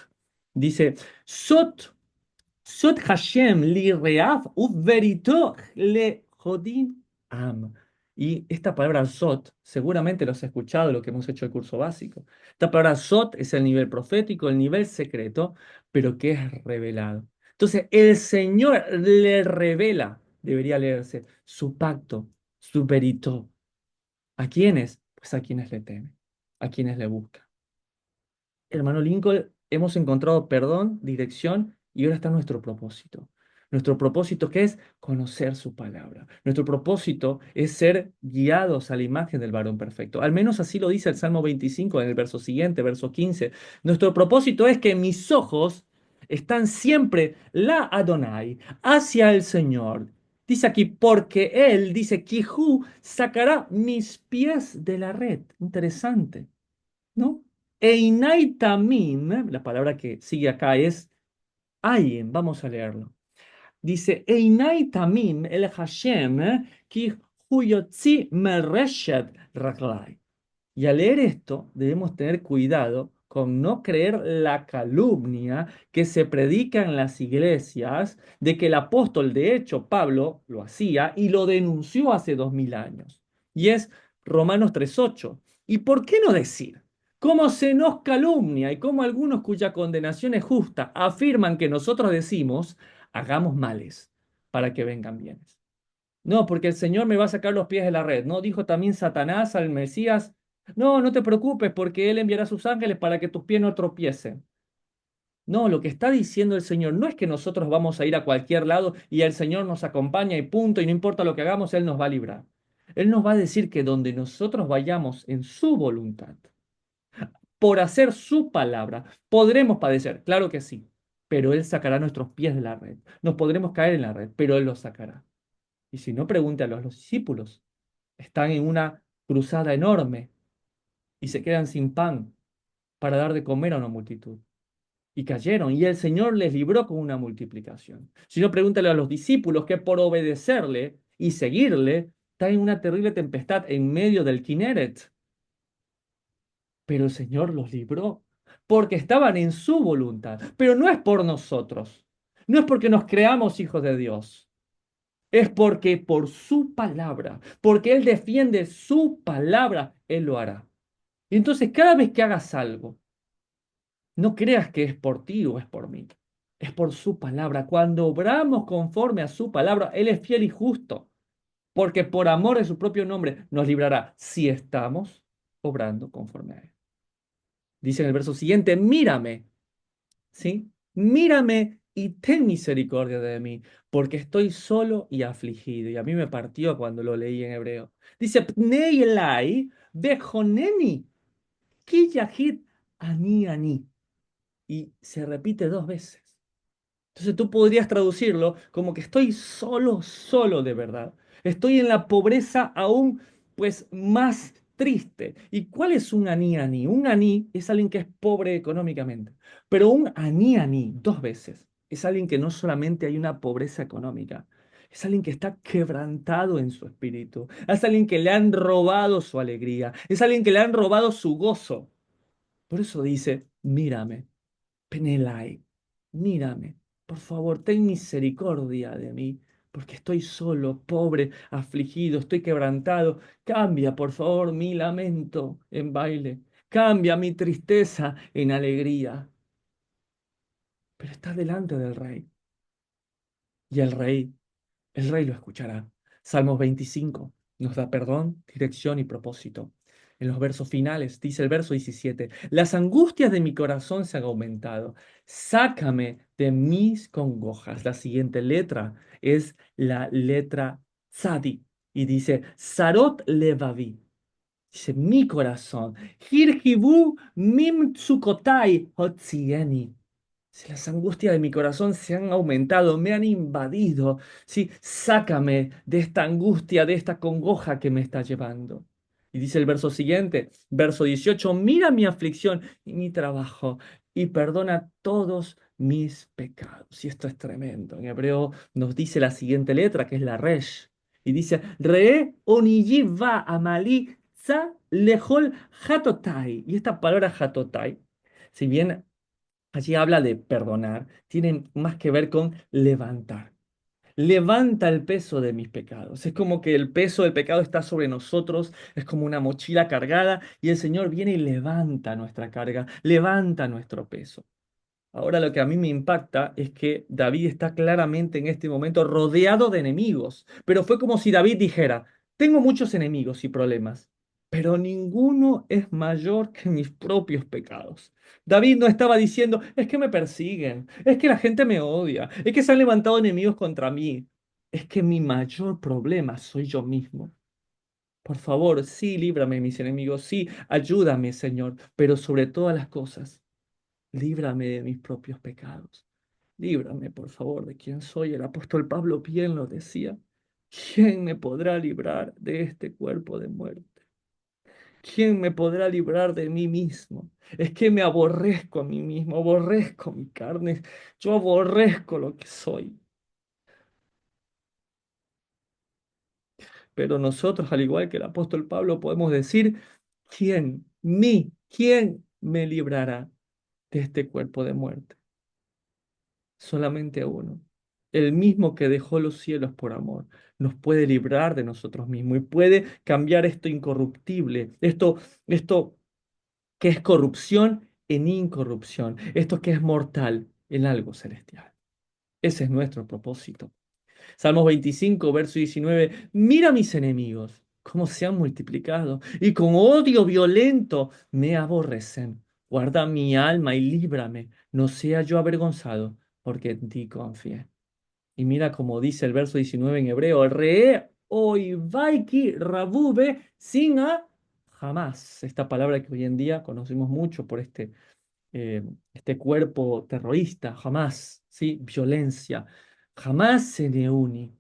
Dice, Sot Sot Hashem li reaf uverito le jodim am. Y esta palabra Sot, seguramente lo has escuchado, lo que hemos hecho el curso básico. Esta palabra Sot es el nivel profético, el nivel secreto, pero que es revelado. Entonces, el Señor le revela, debería leerse, su pacto, su verito. ¿A quiénes? Pues a quienes le temen, a quienes le buscan. Hermano Lincoln, hemos encontrado perdón, dirección y ahora está nuestro propósito. Nuestro propósito que es conocer su palabra. Nuestro propósito es ser guiados a la imagen del varón perfecto. Al menos así lo dice el Salmo 25 en el verso siguiente, verso 15. Nuestro propósito es que mis ojos están siempre la Adonai, hacia el Señor. Dice aquí, porque Él, dice, Kihu, sacará mis pies de la red. Interesante. ¿No? Einai tamim, la palabra que sigue acá es ayin, vamos a leerlo. Dice, Einai tamim el Hashem ki huyotzi mereshet raglai. Y al leer esto, debemos tener cuidado con no creer la calumnia que se predica en las iglesias de que el apóstol, de hecho, Pablo lo hacía y lo denunció hace 2000 años. Y es Romanos 3:8. ¿Y por qué no decir? Cómo se nos calumnia y cómo algunos cuya condenación es justa afirman que nosotros decimos, hagamos males para que vengan bienes. No, porque el Señor me va a sacar los pies de la red. No, dijo también Satanás al Mesías, no, no te preocupes porque Él enviará a sus ángeles para que tus pies no tropiecen. No, lo que está diciendo el Señor no es que nosotros vamos a ir a cualquier lado y el Señor nos acompaña y punto, y no importa lo que hagamos, Él nos va a librar. Él nos va a decir que donde nosotros vayamos en su voluntad, por hacer su palabra, podremos padecer, claro que sí, pero Él sacará nuestros pies de la red. Nos podremos caer en la red, pero Él los sacará. Y si no, pregúntalo a los discípulos. Están en una cruzada enorme y se quedan sin pan para dar de comer a una multitud. Y cayeron, y el Señor les libró con una multiplicación. Si no, pregúntale a los discípulos que por obedecerle y seguirle, están en una terrible tempestad en medio del Kineret. Pero el Señor los libró porque estaban en su voluntad. Pero no es por nosotros, no es porque nos creamos hijos de Dios. Es porque por su palabra, porque Él defiende su palabra, Él lo hará. Y entonces cada vez que hagas algo, no creas que es por ti o es por mí. Es por su palabra. Cuando obramos conforme a su palabra, Él es fiel y justo, porque por amor de su propio nombre nos librará si estamos obrando conforme a Él. Dice en el verso siguiente, mírame, ¿sí? Mírame y ten misericordia de mí, porque estoy solo y afligido. Y a mí me partió cuando lo leí en hebreo. Dice, Pnei Elai bejoneni, ki yahid ani ani. Y se repite 2 veces. Entonces tú podrías traducirlo como que estoy solo, solo de verdad. Estoy en la pobreza aún, pues, más triste. ¿Y cuál es un aní aní? Un aní es alguien que es pobre económicamente, pero un aní aní, dos veces, es alguien que no solamente hay una pobreza económica, es alguien que está quebrantado en su espíritu, es alguien que le han robado su alegría, es alguien que le han robado su gozo. Por eso dice, mírame. Penelai, mírame, por favor, ten misericordia de mí, porque estoy solo, pobre, afligido, estoy quebrantado. Cambia, por favor, mi lamento en baile, cambia mi tristeza en alegría. Pero está delante del rey, y el rey lo escuchará. Salmos 25 nos da perdón, dirección y propósito. En los versos finales dice el verso 17, las angustias de mi corazón se han aumentado. Sácame de mis congojas. La siguiente letra es la letra Tzadi y dice Sarot Levavi. Dice mi corazón. Hirhibu mim tsukotai hotzieni. Si las angustias de mi corazón se han aumentado, me han invadido, sí, sácame de esta angustia, de esta congoja que me está llevando. Y dice el verso siguiente, verso 18, mira mi aflicción y mi trabajo y perdona todos mis pecados. Y esto es tremendo. En hebreo nos dice la siguiente letra, que es la resh, y dice, re oniji va amali tza lejol hatotai. Y esta palabra hatotai, si bien allí habla de perdonar, tiene más que ver con levantar. Levanta el peso de mis pecados. Es como que el peso del pecado está sobre nosotros, es como una mochila cargada y el Señor viene y levanta nuestra carga, levanta nuestro peso. Ahora lo que a mí me impacta es que David está claramente en este momento rodeado de enemigos, pero fue como si David dijera, tengo muchos enemigos y problemas, pero ninguno es mayor que mis propios pecados. David no estaba diciendo, es que me persiguen, es que la gente me odia, es que se han levantado enemigos contra mí, es que mi mayor problema soy yo mismo. Por favor, sí, líbrame de mis enemigos, sí, ayúdame, Señor, pero sobre todas las cosas. Líbrame de mis propios pecados. Líbrame, por favor, de quién soy. El apóstol Pablo bien lo decía. ¿Quién me podrá librar de este cuerpo de muerte? ¿Quién me podrá librar de mí mismo? Es que me aborrezco a mí mismo, aborrezco mi carne, yo aborrezco lo que soy. Pero nosotros, al igual que el apóstol Pablo, podemos decir, quién me librará de este cuerpo de muerte? Solamente a uno. El mismo que dejó los cielos por amor, nos puede librar de nosotros mismos y puede cambiar esto incorruptible, esto que es corrupción en incorrupción, esto que es mortal en algo celestial. Ese es nuestro propósito. Salmos 25, verso 19. Mira mis enemigos, cómo se han multiplicado y con odio violento me aborrecen. Guarda mi alma y líbrame, no sea yo avergonzado, porque en ti confié. Y mira como dice el verso 19 en hebreo, re oivaiki rabube sin a jamás. Esta palabra que hoy en día conocemos mucho por este cuerpo terrorista, jamás, ¿sí? Violencia, jamás se neuni,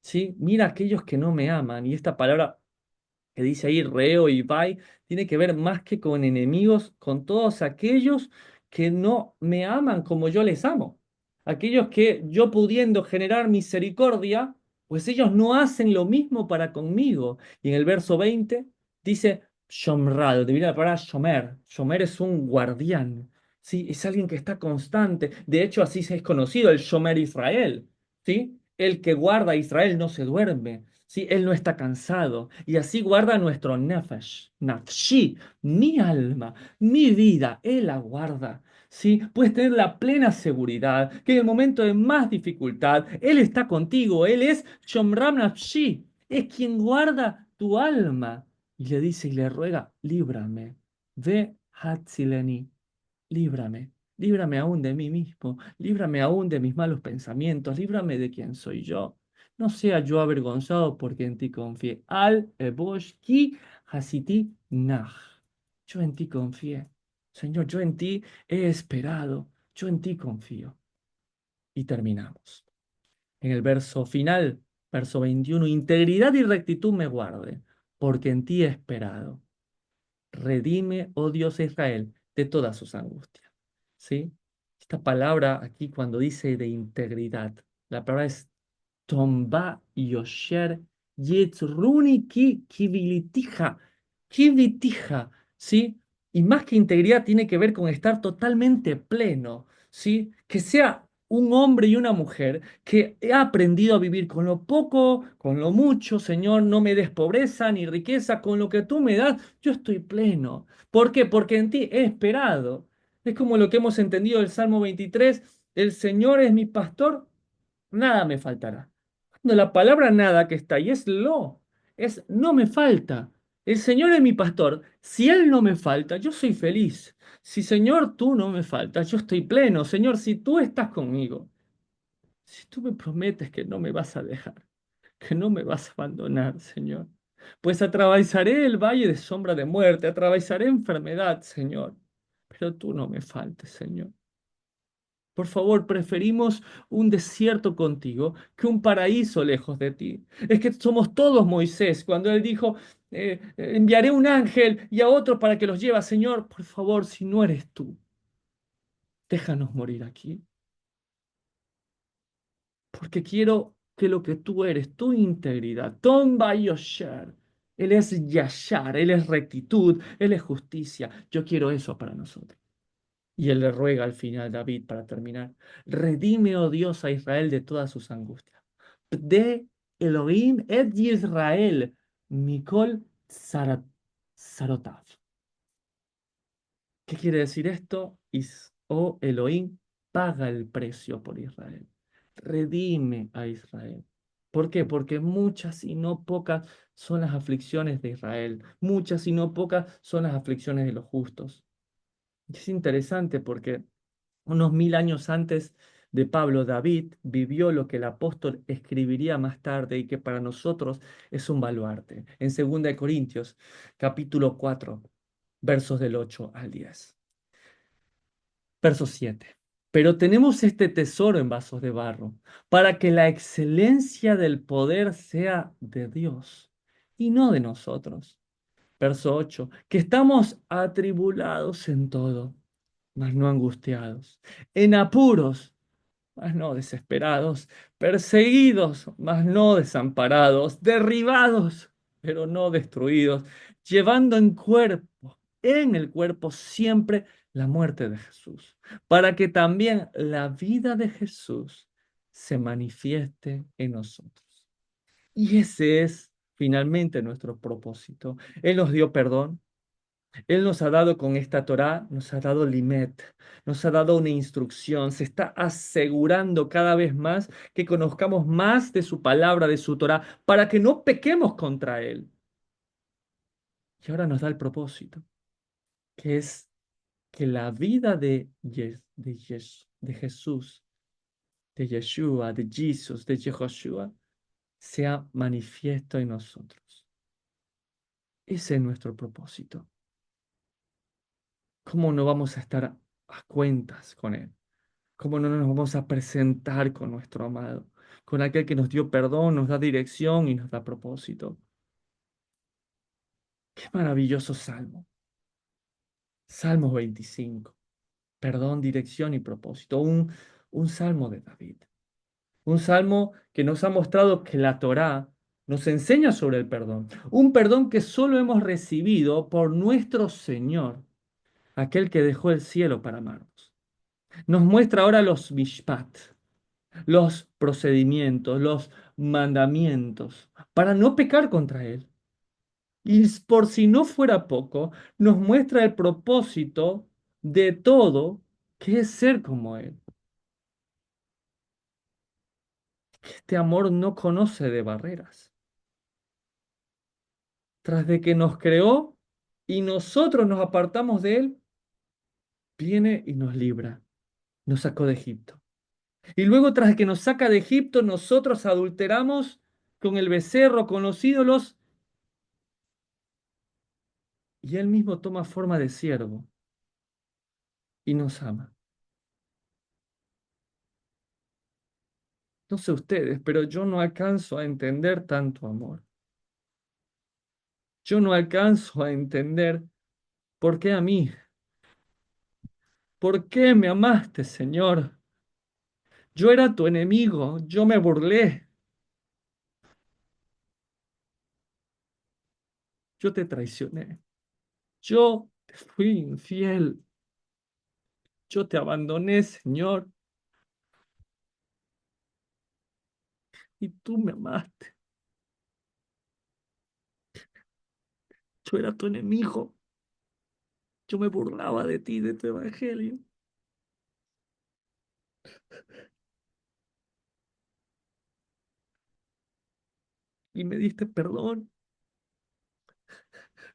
¿sí? Mira aquellos que no me aman. Y esta palabra que dice ahí Reo y Bai, tiene que ver más que con enemigos, con todos aquellos que no me aman como yo les amo. Aquellos que yo pudiendo generar misericordia, pues ellos no hacen lo mismo para conmigo. Y en el verso 20 dice, Shomrado, te viene la palabra Shomer. Shomer es un guardián, ¿sí? Es alguien que está constante. De hecho, así se es conocido el Shomer Israel, ¿sí? El que guarda a Israel no se duerme. Sí, él no está cansado y así guarda nuestro nefesh, nafshi, mi alma, mi vida, él la guarda. Sí, puedes tener la plena seguridad que en el momento de más dificultad, él está contigo, él es Shomram nafshi, es quien guarda tu alma. Y le dice y le ruega, líbrame, ve Hatzileni, líbrame, líbrame aún de mí mismo, líbrame aún de mis malos pensamientos, líbrame de quién soy yo. No sea yo avergonzado porque en ti confié. Al ebosh ki hasiti nach. Yo en ti confié. Señor, yo en ti he esperado. Yo en ti confío. Y terminamos. En el verso final, verso 21, integridad y rectitud me guarde, porque en ti he esperado. Redime, oh Dios de Israel, de todas sus angustias. ¿Sí? Esta palabra aquí cuando dice de integridad, la palabra es Tomba Yosher Yetzruni Kivilitija, Kivitija, ¿sí? Y más que integridad tiene que ver con estar totalmente pleno, ¿sí? Que sea un hombre y una mujer que ha aprendido a vivir con lo poco, con lo mucho, Señor, no me des pobreza ni riqueza, con lo que tú me das, yo estoy pleno. ¿Por qué? Porque en ti he esperado. Es como lo que hemos entendido del Salmo 23, el Señor es mi pastor, nada me faltará. Cuando la palabra nada que está ahí es lo, es no me falta. El Señor es mi pastor. Si Él no me falta, yo soy feliz. Si Señor tú no me faltas, yo estoy pleno. Señor, si tú estás conmigo, si tú me prometes que no me vas a dejar, que no me vas a abandonar, Señor, pues atravesaré el valle de sombra de muerte, atravesaré enfermedad, Señor, pero tú no me faltes, Señor. Por favor, preferimos un desierto contigo que un paraíso lejos de ti. Es que somos todos Moisés cuando él dijo, enviaré un ángel y a otro para que los lleve. Señor, por favor, si no eres tú, déjanos morir aquí, porque quiero que lo que tú eres, tu integridad, Tom Bayosher, Él es Yashar, Él es rectitud, Él es justicia. Yo quiero eso para nosotros. Y él le ruega al final, David, para terminar, redime, oh Dios, a Israel de todas sus angustias. De Elohim et Israel, Mikol Sarotav. ¿Qué quiere decir esto? Oh Elohim, paga el precio por Israel. Redime a Israel. ¿Por qué? Porque muchas y no pocas son las aflicciones de Israel. Muchas y no pocas son las aflicciones de los justos. Es interesante porque unos 1000 años antes de Pablo, David vivió lo que el apóstol escribiría más tarde y que para nosotros es un baluarte. En 2 Corintios, capítulo 4, versos del 8 al 10. Verso 7. Pero tenemos este tesoro en vasos de barro, para que la excelencia del poder sea de Dios y no de nosotros. Verso 8. Que estamos atribulados en todo, mas no angustiados, en apuros, mas no desesperados, perseguidos, mas no desamparados, derribados, pero no destruidos, llevando en el cuerpo siempre la muerte de Jesús, para que también la vida de Jesús se manifieste en nosotros. Y ese es finalmente nuestro propósito. Él nos dio perdón, él nos ha dado con esta Torá, nos ha dado limet, nos ha dado una instrucción, se está asegurando cada vez más que conozcamos más de su palabra, de su Torá, para que no pequemos contra Él. Y ahora nos da el propósito, que es que la vida de Jesús, de Yeshua, de Jesús, de Yehoshua, sea manifiesto en nosotros. Ese es nuestro propósito. ¿Cómo no vamos a estar a cuentas con Él? ¿Cómo no nos vamos a presentar con nuestro amado? Con aquel que nos dio perdón, nos da dirección y nos da propósito. Qué maravilloso salmo. Salmo 25. Perdón, dirección y propósito. Un salmo de David. Un salmo que nos ha mostrado que la Torá nos enseña sobre el perdón. Un perdón que solo hemos recibido por nuestro Señor, aquel que dejó el cielo para amarnos. Nos muestra ahora los mishpat, los procedimientos, los mandamientos, para no pecar contra Él. Y por si no fuera poco, nos muestra el propósito de todo, que es ser como Él. Este amor no conoce de barreras. Tras de que nos creó y nosotros nos apartamos de Él, viene y nos libra, nos sacó de Egipto. Y luego, tras de que nos saca de Egipto, nosotros adulteramos con el becerro, con los ídolos, y Él mismo toma forma de siervo y nos ama. No sé ustedes, pero yo no alcanzo a entender tanto amor. Yo no alcanzo a entender por qué a mí, por qué me amaste, Señor. Yo era tu enemigo, yo me burlé, yo te traicioné, yo te fui infiel, yo te abandoné, Señor, y tú me amaste. Yo era tu enemigo, yo me burlaba de ti, de tu evangelio, y me diste perdón,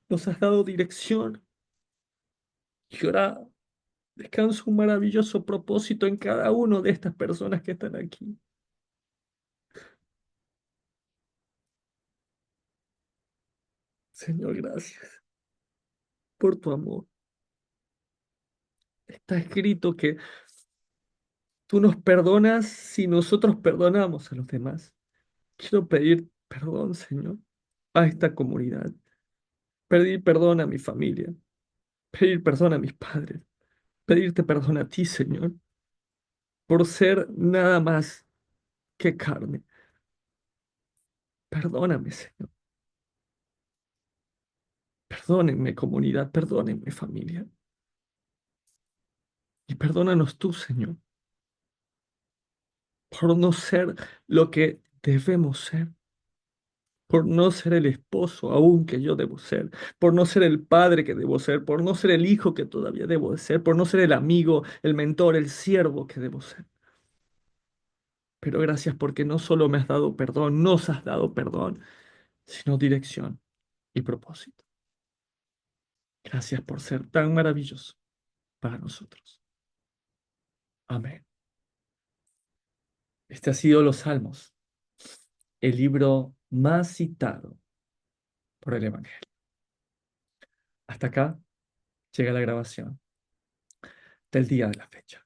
nos has dado dirección, y ahora descansa un maravilloso propósito en cada uno de estas personas que están aquí. Señor, gracias por tu amor. Está escrito que tú nos perdonas si nosotros perdonamos a los demás. Quiero pedir perdón, Señor, a esta comunidad. Pedir perdón a mi familia. Pedir perdón a mis padres. Pedirte perdón a ti, Señor, por ser nada más que carne. Perdóname, Señor. Perdónenme, comunidad. Perdónenme, familia. Y perdónanos tú, Señor, por no ser lo que debemos ser, por no ser el esposo aún que yo debo ser, por no ser el padre que debo ser, por no ser el hijo que todavía debo de ser, por no ser el amigo, el mentor, el siervo que debo ser. Pero gracias porque no solo me has dado perdón, nos has dado perdón, sino dirección y propósito. Gracias por ser tan maravilloso para nosotros. Amén. Este ha sido Los Salmos, el libro más citado por el Evangelio. Hasta acá llega la grabación del día de la fecha.